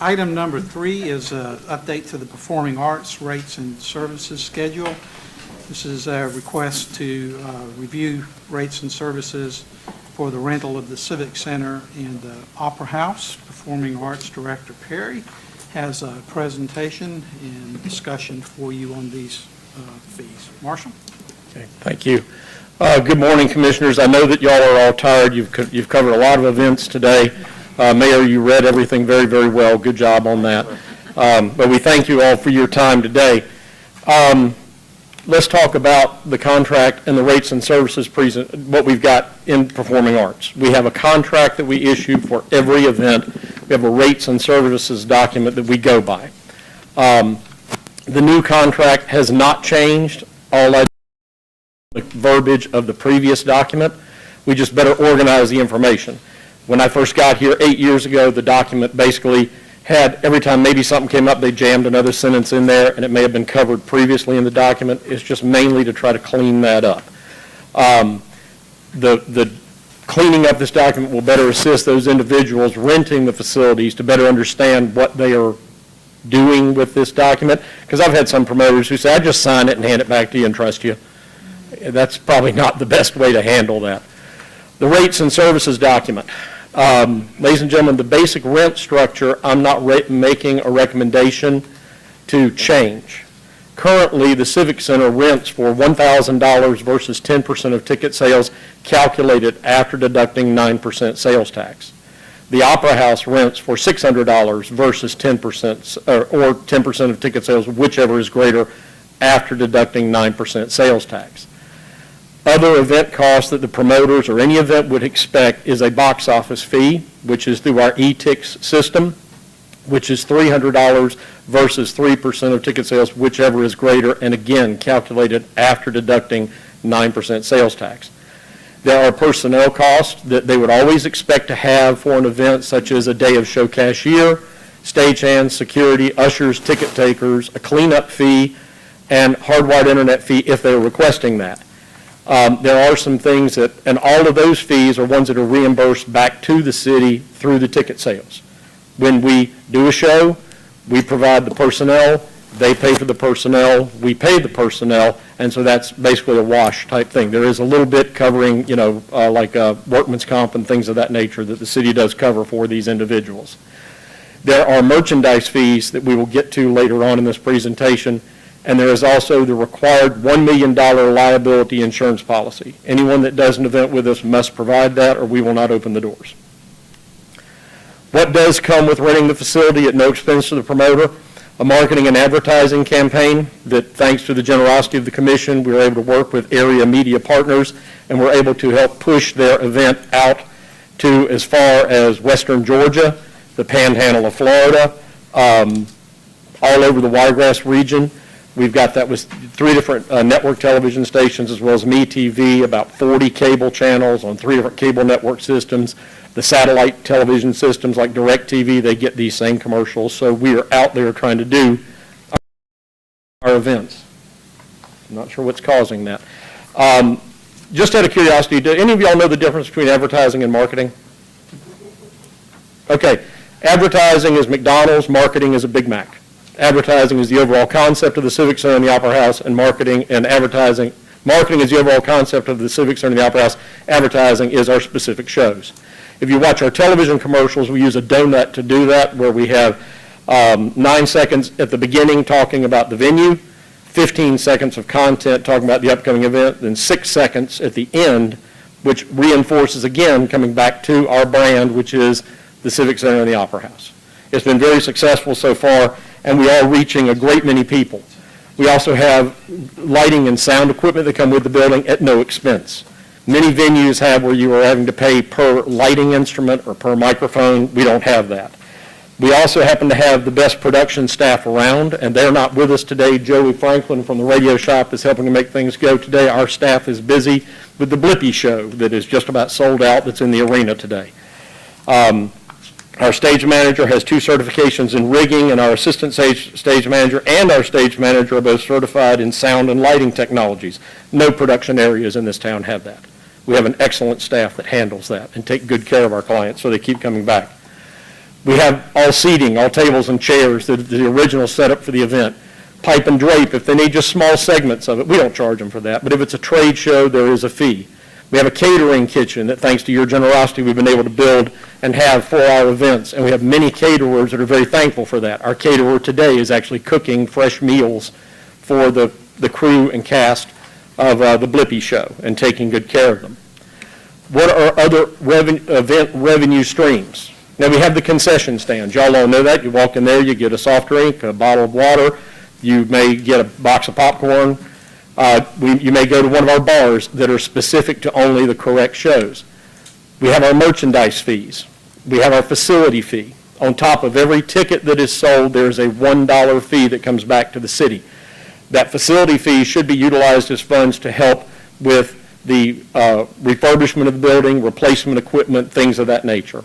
Item number 3 is an update to the performing arts rates and services schedule. This is a request to review rates and services for the rental of the Civic Center and the Opera House. Performing Arts Director Perry has a presentation and discussion for you on these fees. Marshall? Okay, thank you. Good morning, Commissioners. I know that y'all are all tired. You've covered a lot of events today. Mayor, you read everything very, very well. Good job on that. But we thank you all for your time today. Let's talk about the contract and the rates and services what we've got in performing arts. We have a contract that we issue for every event. We have a rates and services document that we go by. The new contract has not changed. All the verbiage of the previous document. We just better organize the information. When I first got here 8 years ago, the document basically had, every time maybe something came up, they jammed another sentence in there, and it may have been covered previously in the document. It's just mainly to try to clean that up. The cleaning up this document will better assist those individuals renting the facilities to better understand what they are doing with this document, because I've had some promoters who say, I just sign it and hand it back to you and trust you. That's probably not the best way to handle that. The rates and services document. Ladies and gentlemen, the basic rent structure, I'm not making a recommendation to change. Currently, the Civic Center rents for $1,000 versus 10% of ticket sales calculated after deducting 9% sales tax. The Opera House rents for $600 versus 10% or 10% of ticket sales, whichever is greater, after deducting 9% sales tax. Other event costs that the promoters or any event would expect is a box office fee, which is through our e-tix system, which is $300 versus 3% of ticket sales, whichever is greater, and again, calculated after deducting 9% sales tax. There are personnel costs that they would always expect to have for an event, such as a day of show cashier, stagehands, security, ushers, ticket takers, a cleanup fee, and hardwired internet fee if they're requesting that. There are some things that, and all of those fees are ones that are reimbursed back to the city through the ticket sales. When we do a show, we provide the personnel, they pay for the personnel, we pay the personnel, and so that's basically a wash type thing. There is a little bit covering, like workman's comp and things of that nature that the city does cover for these individuals. There are merchandise fees that we will get to later on in this presentation. And there is also the required $1 million liability insurance policy. Anyone that does an event with us must provide that, or we will not open the doors. What does come with renting the facility at no expense to the promoter? A marketing and advertising campaign that, thanks to the generosity of the commission, we were able to work with area media partners, and we're able to help push their event out to as far as western Georgia, the panhandle of Florida, all over the Wiregrass region. We've got that with 3 different network television stations, as well as MeTV, about 40 cable channels on 3 different cable network systems. The satellite television systems like DirecTV, they get these same commercials. So we are out there trying to do our events. I'm not sure what's causing that. Just out of curiosity, do any of y'all know the difference between advertising and marketing? Okay, advertising is McDonald's, marketing is a Big Mac. Advertising is the overall concept of the Civic Center and the Opera House, and marketing is the overall concept of the Civic Center and the Opera House. Advertising is our specific shows. If you watch our television commercials, we use a donut to do that, where we have 9 seconds at the beginning talking about the venue, 15 seconds of content talking about the upcoming event, then 6 seconds at the end, which reinforces, again, coming back to our brand, which is the Civic Center and the Opera House. It's been very successful so far, and we are reaching a great many people. We also have lighting and sound equipment that come with the building at no expense. Many venues have where you are having to pay per lighting instrument or per microphone. We don't have that. We also happen to have the best production staff around, and they're not with us today. Joey Franklin from the radio shop is helping to make things go today. Our staff is busy with the Blippi show that is just about sold out that's in the arena today. Our stage manager has 2 certifications in rigging, and our assistant stage manager and our stage manager are both certified in sound and lighting technologies. No production areas in this town have that. We have an excellent staff that handles that and take good care of our clients, so they keep coming back. We have all seating, all tables and chairs, the original setup for the event. Pipe and drape, if they need just small segments of it, we don't charge them for that. But if it's a trade show, there is a fee. We have a catering kitchen that, thanks to your generosity, we've been able to build and have for our events, and we have many caterers that are very thankful for that. Our caterer today is actually cooking fresh meals for the crew and cast of the Blippi show and taking good care of them. What are other event revenue streams? Now, we have the concession stands. Y'all all know that. You walk in there, you get a soft drink, a bottle of water, you may get a box of popcorn. You may go to one of our bars that are specific to only the correct shows. We have our merchandise fees. We have our facility fee. On top of every ticket that is sold, there's a $1 fee that comes back to the city. That facility fee should be utilized as funds to help with the refurbishment of the building, replacement equipment, things of that nature.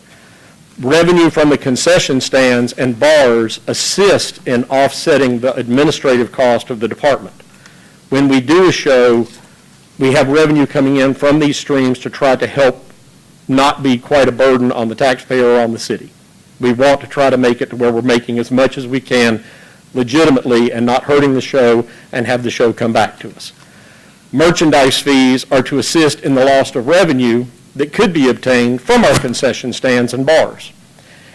Revenue from the concession stands and bars assist in offsetting the administrative cost of the department. When we do a show, we have revenue coming in from these streams to try to help not be quite a burden on the taxpayer or on the city. We want to try to make it to where we're making as much as we can legitimately and not hurting the show and have the show come back to us. Merchandise fees are to assist in the loss of revenue that could be obtained from our concession stands and bars.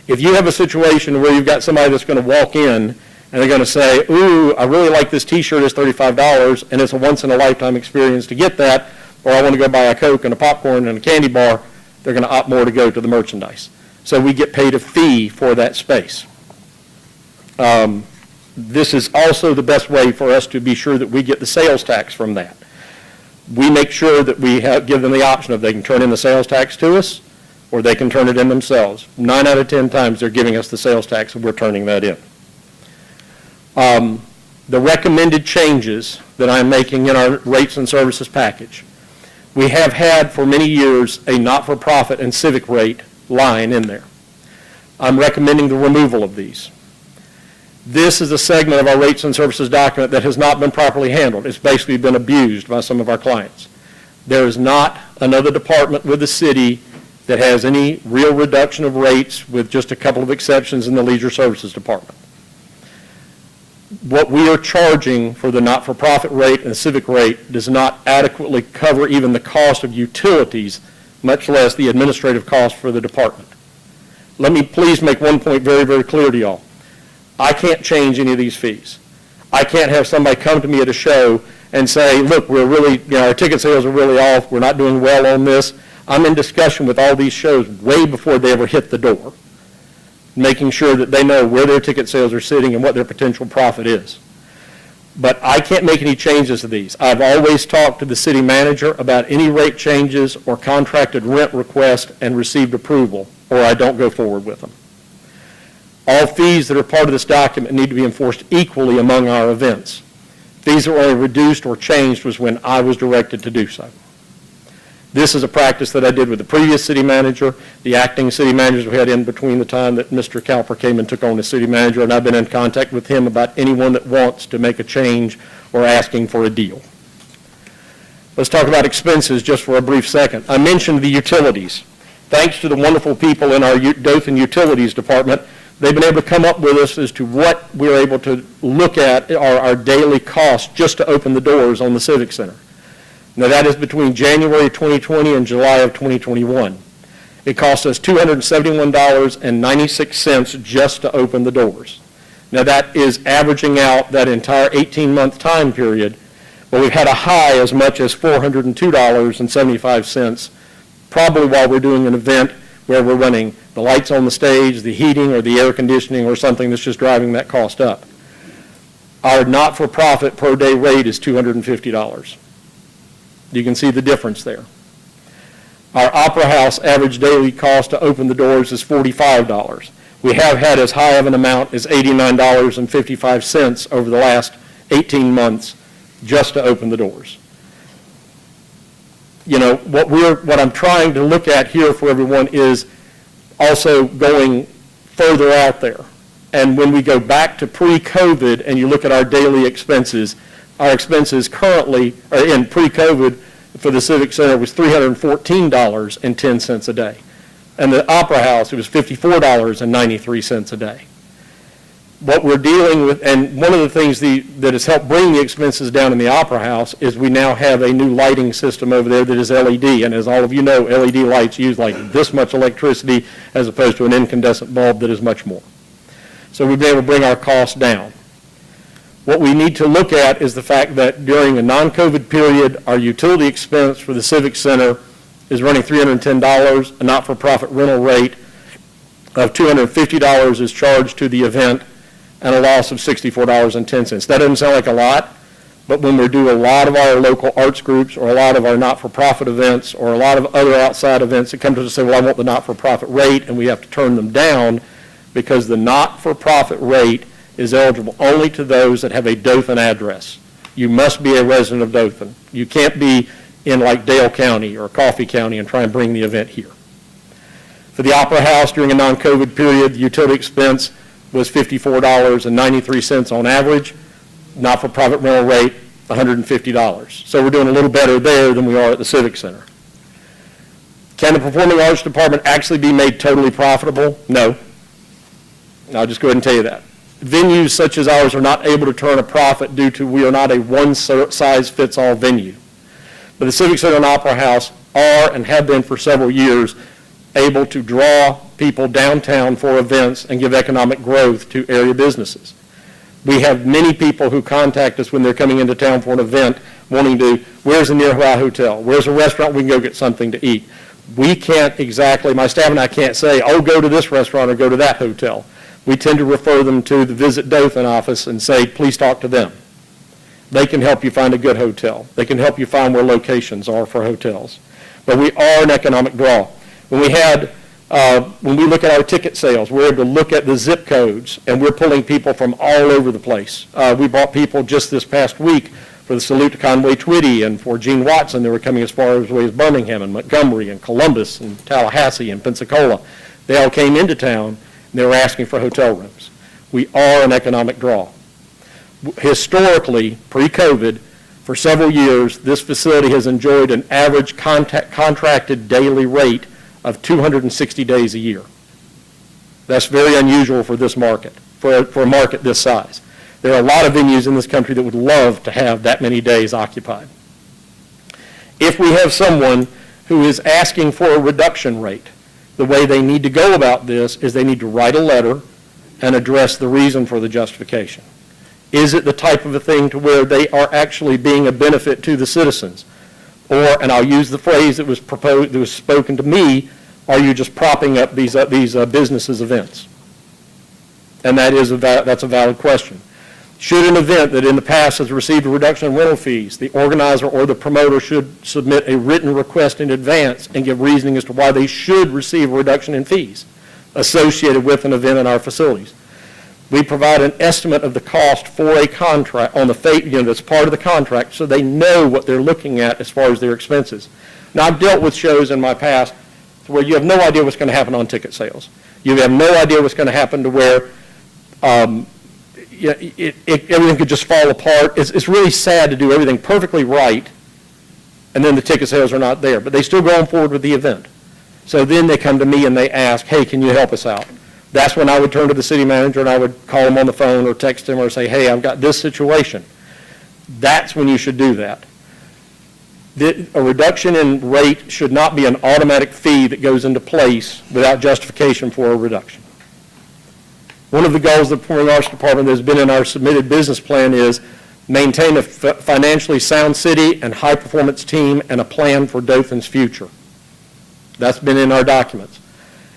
If you have a situation where you've got somebody that's going to walk in and they're going to say, ooh, I really like this T-shirt, it's $35, and it's a once-in-a-lifetime experience to get that, or I want to go buy a Coke and a popcorn and a candy bar, they're going to opt more to go to the merchandise. So we get paid a fee for that space. This is also the best way for us to be sure that we get the sales tax from that. We make sure that we give them the option of they can turn in the sales tax to us or they can turn it in themselves. 9 out of 10 times they're giving us the sales tax and we're turning that in. The recommended changes that I'm making in our rates and services package. We have had for many years a not-for-profit and civic rate line in there. I'm recommending the removal of these. This is a segment of our rates and services document that has not been properly handled. It's basically been abused by some of our clients. There is not another department with the city that has any real reduction of rates, with just a couple of exceptions in the leisure services department. What we are charging for the not-for-profit rate and the civic rate does not adequately cover even the cost of utilities, much less the administrative cost for the department. Let me please make one point very, very clear to y'all. I can't change any of these fees. I can't have somebody come to me at a show and say, look, we're really, our ticket sales are really off, we're not doing well on this. I'm in discussion with all these shows way before they ever hit the door, making sure that they know where their ticket sales are sitting and what their potential profit is. But I can't make any changes to these. I've always talked to the city manager about any rate changes or contracted rent requests and received approval, or I don't go forward with them. All fees that are part of this document need to be enforced equally among our events. Fees that were only reduced or changed was when I was directed to do so. This is a practice that I did with the previous city manager, the acting city managers we had in between the time that Mr. Cowper came and took on as city manager, and I've been in contact with him about anyone that wants to make a change or asking for a deal. Let's talk about expenses just for a brief second. I mentioned the utilities. Thanks to the wonderful people in our Dothan Utilities Department, they've been able to come up with us as to what we're able to look at are our daily costs just to open the doors on the Civic Center. Now, that is between January 2020 and July of 2021. It cost us $271.96 just to open the doors. Now, that is averaging out that entire 18-month time period, but we've had a high as much as $402.75, probably while we're doing an event where we're running the lights on the stage, the heating, or the air conditioning, or something that's just driving that cost up. Our not-for-profit per day rate is $250. You can see the difference there. Our Opera House average daily cost to open the doors is $45. We have had as high of an amount as $89.55 over the last 18 months just to open the doors. You know, what I'm trying to look at here for everyone is also going further out there. And when we go back to pre-COVID and you look at our daily expenses, our expenses currently, or in pre-COVID for the Civic Center, was $314.10 a day. And the Opera House, it was $54.93 a day. What we're dealing with, and one of the things that has helped bring the expenses down in the Opera House is we now have a new lighting system over there that is LED. And as all of you know, LED lights use like this much electricity as opposed to an incandescent bulb that is much more. So we've been able to bring our costs down. What we need to look at is the fact that during a non-COVID period, our utility expense for the Civic Center is running $310. A not-for-profit rental rate of $250 is charged to the event, and a loss of $64.10. That doesn't sound like a lot, but when we do a lot of our local arts groups or a lot of our not-for-profit events or a lot of other outside events that come to us and say, well, I want the not-for-profit rate, and we have to turn them down because the not-for-profit rate is eligible only to those that have a Dothan address. You must be a resident of Dothan. You can't be in like Dale County or Coffee County and try and bring the event here. For the Opera House during a non-COVID period, the utility expense was $54.93 on average, not-for-profit rental rate, $150. So we're doing a little better there than we are at the Civic Center. Can the Performing Arts Department actually be made totally profitable? No. I'll just go ahead and tell you that. Venues such as ours are not able to turn a profit due to we are not a one-size-fits-all venue. But the Civic Center and Opera House are and have been for several years able to draw people downtown for events and give economic growth to area businesses. We have many people who contact us when they're coming into town for an event wanting to, where's a nearby hotel? Where's a restaurant we can go get something to eat? We can't exactly, my staff and I can't say, oh, go to this restaurant or go to that hotel. We tend to refer them to the Visit Dothan office and say, please talk to them. They can help you find a good hotel. They can help you find where locations are for hotels. But we are an economic draw. When we look at our ticket sales, we're able to look at the zip codes, and we're pulling people from all over the place. We brought people just this past week for the Salute to Conway Twitty and for Gene Watson. They were coming as far away as Birmingham and Montgomery and Columbus and Tallahassee and Pensacola. They all came into town, and they were asking for hotel rooms. We are an economic draw. Historically, pre-COVID, for several years, this facility has enjoyed an average contracted daily rate of 260 days a year. That's very unusual for this market, for a market this size. There are a lot of venues in this country that would love to have that many days occupied. If we have someone who is asking for a reduction rate, the way they need to go about this is they need to write a letter and address the reason for the justification. Is it the type of a thing to where they are actually being a benefit to the citizens? Or, and I'll use the phrase that was proposed, that was spoken to me, are you just propping up these businesses' events? And that's a valid question. Should an event that in the past has received a reduction in rental fees, the organizer or the promoter should submit a written request in advance and give reasoning as to why they should receive a reduction in fees associated with an event in our facilities. We provide an estimate of the cost for a contract on the that's part of the contract, so they know what they're looking at as far as their expenses. Now, I've dealt with shows in my past where you have no idea what's going to happen on ticket sales. You have no idea what's going to happen to where everything could just fall apart. It's really sad to do everything perfectly right, and then the ticket sales are not there. But they still go on forward with the event. So then they come to me and they ask, hey, can you help us out? That's when I would turn to the city manager and I would call him on the phone or text him or say, hey, I've got this situation. That's when you should do that. A reduction in rate should not be an automatic fee that goes into place without justification for a reduction. One of the goals of the Performing Arts Department that has been in our submitted business plan is maintain a financially sound city and high-performance team and a plan for Dothan's future. That's been in our documents.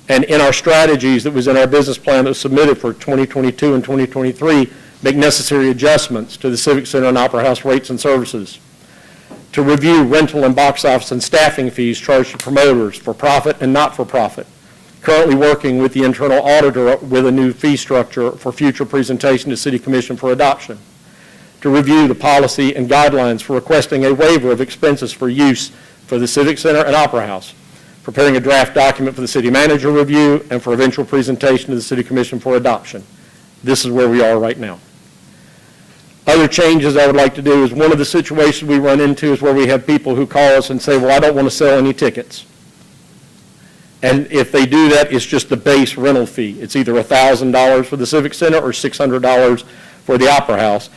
And in our strategies that was in our business plan that was submitted for 2022 and 2023, make necessary adjustments to the Civic Center and Opera House rates and services. To review rental and box office and staffing fees charged to promoters for profit and not for profit. Currently working with the internal auditor with a new fee structure for future presentation to City Commission for adoption. To review the policy and guidelines for requesting a waiver of expenses for use for the Civic Center and Opera House. Preparing a draft document for the city manager review and for eventual presentation to the City Commission for adoption. This is where we are right now. Other changes I would like to do is one of the situations we run into is where we have people who call us and say, well, I don't want to sell any tickets. And if they do that, it's just the base rental fee. It's either $1,000 for the Civic Center or $600 for the Opera House.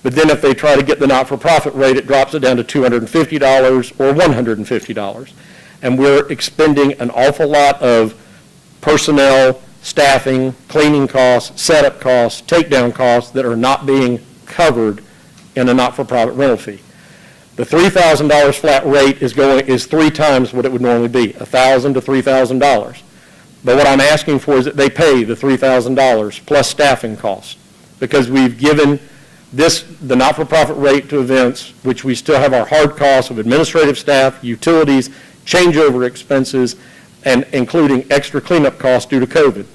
But then if they try to get the not-for-profit rate, it drops it down to $250 or $150. And we're expending an awful lot of personnel, staffing, cleaning costs, setup costs, takedown costs that are not being covered in a not-for-profit rental fee. The $3,000 flat rate is 3 times what it would normally be, $1,000 to $3,000. But what I'm asking for is that they pay the $3,000 plus staffing costs, because we've given the not-for-profit rate to events, which we still have our hard costs of administrative staff, utilities, changeover expenses, and including extra cleanup costs due to COVID.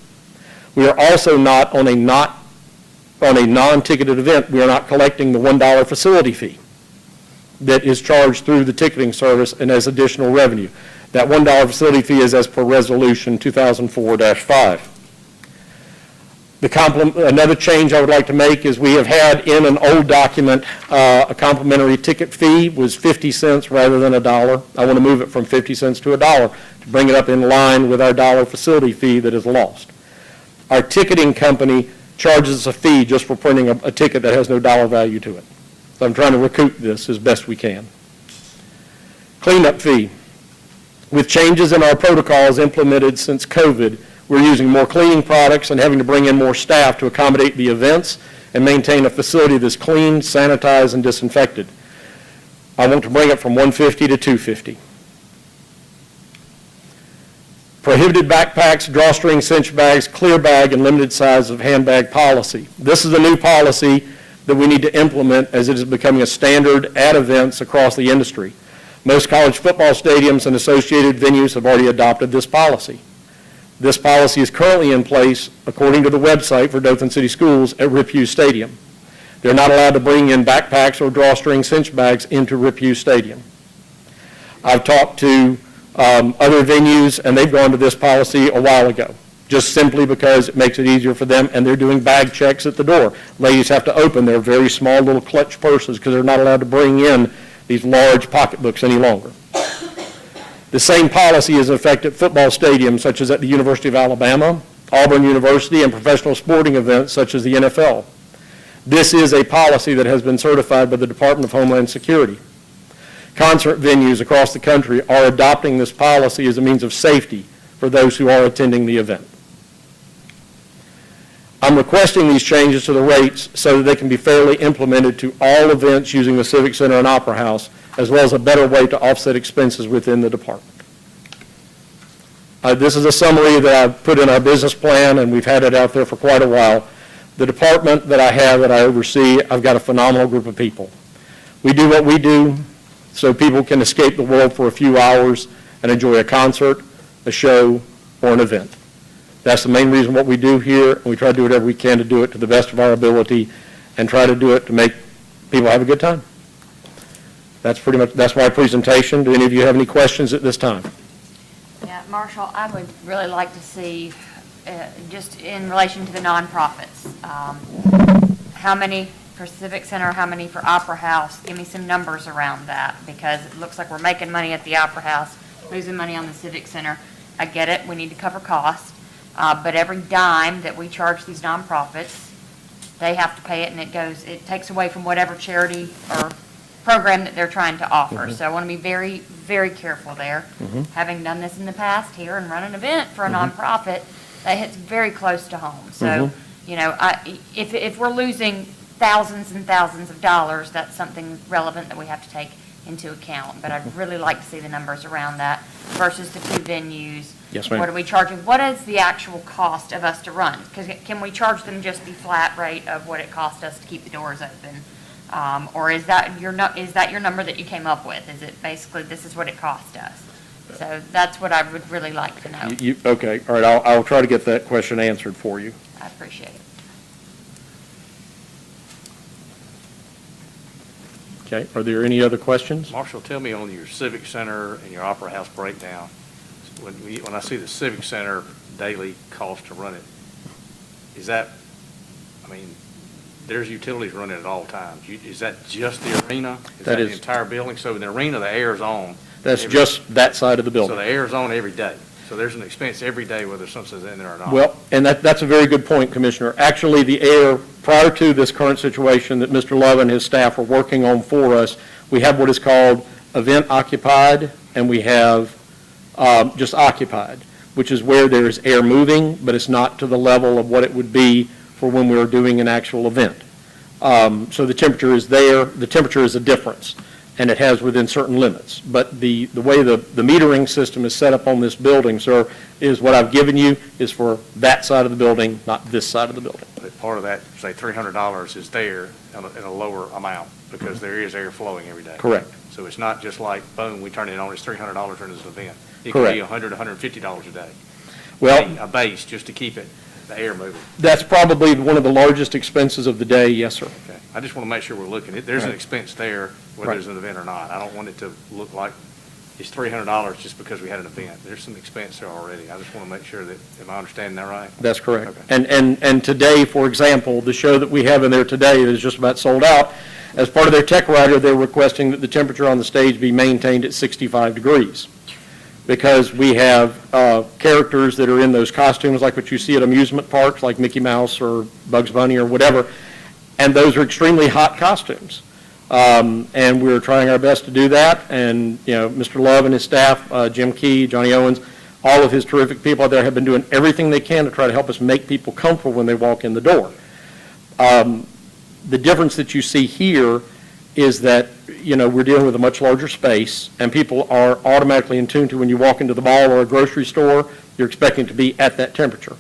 We are also not on a non-ticketed event, we are not collecting the $1 facility fee that is charged through the ticketing service and as additional revenue. That $1 facility fee is as per Resolution 2004-5. Another change I would like to make is we have had in an old document, a complimentary ticket fee was 50 cents rather than $1. I want to move it from 50 cents to $1 to bring it up in line with our $1 facility fee that is lost. Our ticketing company charges us a fee just for printing a ticket that has no dollar value to it. So I'm trying to recoup this as best we can. Cleanup fee. With changes in our protocols implemented since COVID, we're using more cleaning products and having to bring in more staff to accommodate the events and maintain a facility that's clean, sanitized, and disinfected. I want to bring it from $150 to $250. Prohibited backpacks, drawstring cinch bags, clear bag, and limited size of handbag policy. This is a new policy that we need to implement as it is becoming a standard at events across the industry. Most college football stadiums and associated venues have already adopted this policy. This policy is currently in place, according to the website for Dothan City Schools, at Rip Hughes Stadium. They're not allowed to bring in backpacks or drawstring cinch bags into Rip Hughes Stadium. I've talked to other venues, and they've gone to this policy a while ago, just simply because it makes it easier for them, and they're doing bag checks at the door. Ladies have to open their very small little clutch purses because they're not allowed to bring in these large pocketbooks any longer. The same policy is in effect at football stadiums such as at the University of Alabama, Auburn University, and professional sporting events such as the NFL. This is a policy that has been certified by the Department of Homeland Security. Concert venues across the country are adopting this policy as a means of safety for those who are attending the event. I'm requesting these changes to the rates so that they can be fairly implemented to all events using the Civic Center and Opera House, as well as a better way to offset expenses within the department. This is a summary that I've put in our business plan, and we've had it out there for quite a while. The department that I have, that I oversee, I've got a phenomenal group of people. We do what we do so people can escape the world for a few hours and enjoy a concert, a show, or an event. That's the main reason what we do here, and we try to do whatever we can to do it to the best of our ability and try to do it to make people have a good time. That's my presentation. Do any of you have any questions at this time? Yeah, Marshall, I would really like to see, just in relation to the nonprofits, how many for Civic Center, how many for Opera House? Give me some numbers around that, because it looks like we're making money at the Opera House, losing money on the Civic Center. I get it, we need to cover costs, but every dime that we charge these nonprofits, they have to pay it, and it takes away from whatever charity or program that they're trying to offer. Mm-hmm. So I want to be very, very careful there. Mm-hmm. Having done this in the past here and run an event for a nonprofit, that hits very close to home. So, Mm-hmm. you know, if we're losing thousands and thousands of dollars, that's something relevant that we have to take into account. But I'd really like to see the numbers around that versus the two venues. Yes, ma'am. What are we charging? What is the actual cost of us to run? Because can we charge them just the flat rate of what it cost us to keep the doors open? Or is that your number that you came up with? Is it basically this is what it cost us? So that's what I would really like to know. Okay, all right, I'll try to get that question answered for you. I appreciate it. Okay, are there any other questions? Marshall, tell me on your Civic Center and your Opera House breakdown, when I see the Civic Center daily cost to run it, is that, I mean, there's utilities running at all times. Is that just the arena? Is that the entire building? So in the arena, the air's on. That's just that side of the So building. the air's on every day. So there's an expense every day whether something's in there or not. Well, and that's a very good point, Commissioner. Actually, the air, prior to this current situation that Mr. Love and his staff are working on for us, we have what is called event occupied, and we have just occupied, which is where there is air moving, but it's not to the level of what it would be for when we were doing an actual event. So the temperature is there. The temperature is a difference, and it has within certain limits. But the way the metering system is set up on this building, sir, is what I've given you is for that side of the building, not this side of the building. But part of that, say $300 is there in a lower amount because there is air flowing every day. Correct. So it's not just like, boom, we turn it on, it's $300 during this event. It Correct. could be $100, $150 a day. Well, A base just to keep it, the air moving. that's probably one of the largest expenses of the day, yes, sir. Okay. I just want to make sure we're looking. There's an Right. expense there, whether Right. there's an event or not. I don't want it to look like it's $300 just because we had an event. There's some expense there already. I just want to make sure that, am I understanding that right? That's correct. Okay. And today, for example, the show that we have in there today is just about sold out. As part of their tech rider, they're requesting that the temperature on the stage be maintained at 65 degrees. Because we have characters that are in those costumes like what you see at amusement parks, like Mickey Mouse or Bugs Bunny or whatever, and those are extremely hot costumes. And we're trying our best to do that, and, you know, Mr. Love and his staff, Jim Key, Johnny Owens, all of his terrific people out there have been doing everything they can to try to help us make people comfortable when they walk in the door. The difference that you see here is that, you know, we're dealing with a much larger space, and people are automatically in tune to when you walk into the mall or a grocery store, you're expecting to be at that temperature.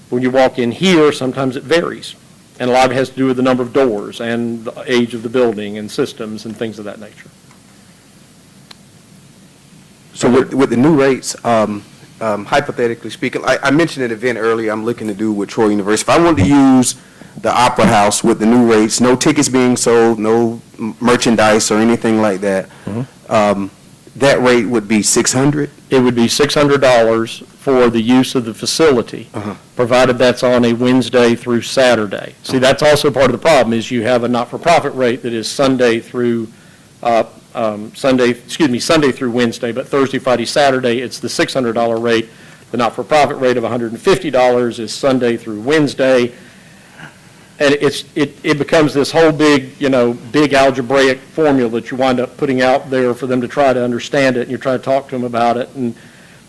When you walk in here, sometimes it varies, and a lot of it has to do with the number of doors and the age of the building and systems and things of that nature. So with the new rates, hypothetically speaking, I mentioned an event earlier I'm looking to do with Troy University. If I wanted to use the Opera House with the new rates, no tickets being sold, no merchandise or anything like that, that rate would be $600? It would be $600 for the use of the facility, provided that's on a Wednesday through Saturday. See, that's also part of the problem, is you have a not-for-profit rate that is Sunday through Sunday through Wednesday, but Thursday, Friday, Saturday, it's the $600 rate. The not-for-profit rate of $150 is Sunday through Wednesday. And it becomes this whole big, you know, big algebraic formula that you wind up putting out there for them to try to understand it, and you try to talk to them about it. And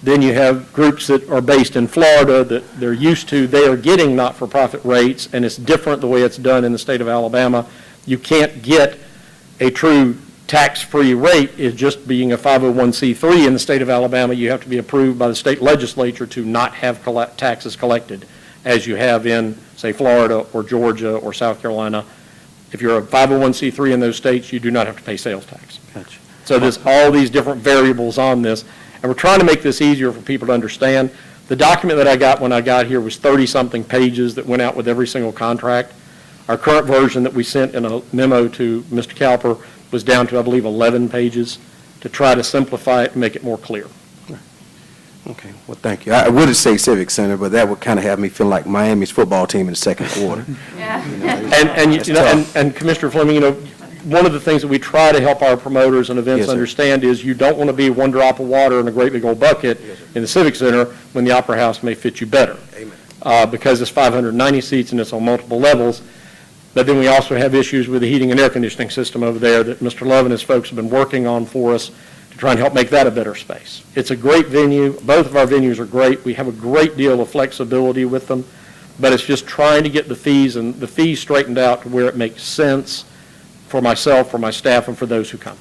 then you have groups that are based in Florida that they're used to. They are getting not-for-profit rates, and it's different the way it's done in the state of Alabama. You can't get a true tax-free rate. Is just being a 501c3 in the state of Alabama. You have to be approved by the state legislature to not have taxes collected, as you have in, say, Florida or Georgia or South Carolina. If you're a 501c3 in those states, you do not have to pay sales tax. Gotcha. So there's all these different variables on this, and we're trying to make this easier for people to understand. The document that I got when I got here was 30-something pages that went out with every single contract. Our current version that we sent in a memo to Mr. Cowper was down to, I believe, 11 pages to try to simplify it and make it more clear. Okay, well, thank you. I would say Civic Center, but that would kind of have me feel like Miami's football team in the second quarter. And Commissioner Fleming, you know, one of the things that we try to help our promoters and events Yes, sir. understand is you don't want to be one drop of water in a great big old bucket in the Civic Center when the Opera House may fit you better. Amen. Because it's 590 seats and it's on multiple levels. But then we also have issues with the heating and air conditioning system over there that Mr. Love and his folks have been working on for us to try and help make that a better space. It's a great venue. Both of our venues are great. We have a great deal of flexibility with them, but it's just trying to get the fees straightened out to where it makes sense for myself, for my staff, and for those who come.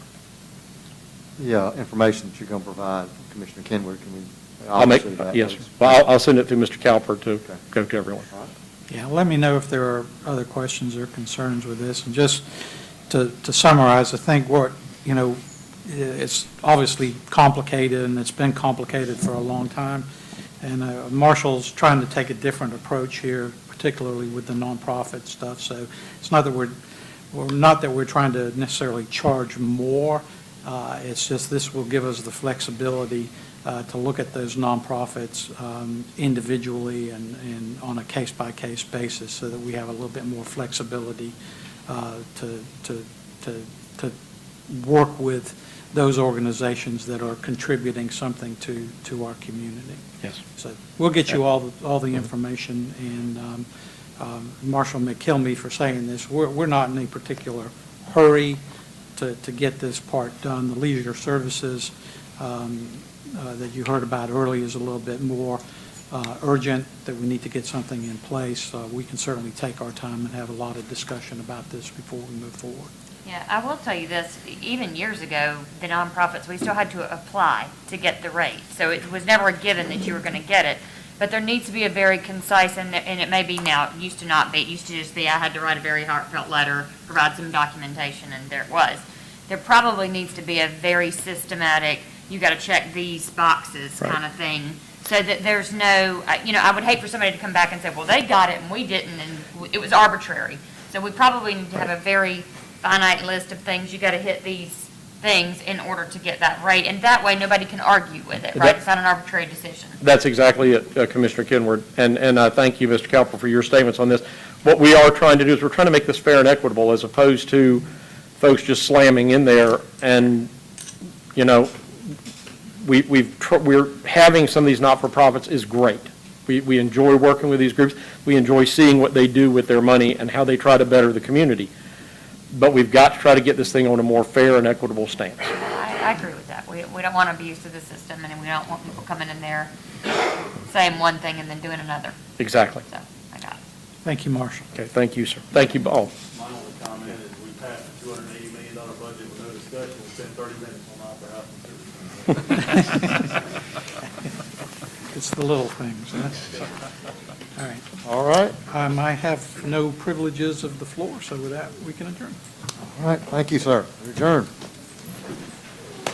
The information that you're going to provide, Commissioner Kenwood, can we? Yes, well, I'll send it through Mr. Cowper to go to everyone. Yeah, let me know if there are other questions or concerns with this. And just to summarize, I think what, you know, it's obviously complicated, and it's been complicated for a long time. And Marshall's trying to take a different approach here, particularly with the nonprofit stuff. So it's not that we're trying to necessarily charge more. It's just this will give us the flexibility to look at those nonprofits individually and on a case-by-case basis, so that we have a little bit more flexibility to work with those organizations that are contributing something to our community. Yes. So we'll get you all the information, and Marshall may kill me for saying this. We're not in any particular hurry to get this part done. The leisure services that you heard about earlier is a little bit more urgent, that we need to get something in place. We can certainly take our time and have a lot of discussion about this before we move forward. Yeah, I will tell you this, even years ago, the nonprofits, we still had to apply to get the rate. So it was never a given that you were going to get it. But there needs to be a very concise, and it may be now, it used to not be, it used to just be I had to write a very heartfelt letter, provide some documentation, and there it was. There probably needs to be a very systematic, you got to check these boxes kind of thing, so that there's no, I would hate for somebody to come back and say, well, they got it and we didn't, and it was arbitrary. So we probably need to have a very finite list of things, you got to hit these things in order to get that rate, and that way nobody can argue with it, right? It's not an arbitrary decision. That's exactly it, Commissioner Kenward, and I thank you, Mr. Cowper, for your statements on this. What we are trying to do is we're trying to make this fair and equitable, as opposed to folks just slamming in there, and, we're having some of these not-for-profits is great. We enjoy working with these groups. We enjoy seeing what they do with their money and how they try to better the community. But we've got to try to get this thing on a more fair and equitable stance. I agree with that. We don't want abuse of the system, and we don't want people coming in there saying one thing and then doing another. Exactly. So, I got it. Thank you, Marshall. Okay, thank you, sir. Thank you all. My only comment is we passed a $280 million budget with no discussion. We'll spend 30 minutes on Opera House. It's the little things, huh? All right. All right. I have no privileges of the floor, so with that, we can adjourn. All right, thank you, sir. Adjourned.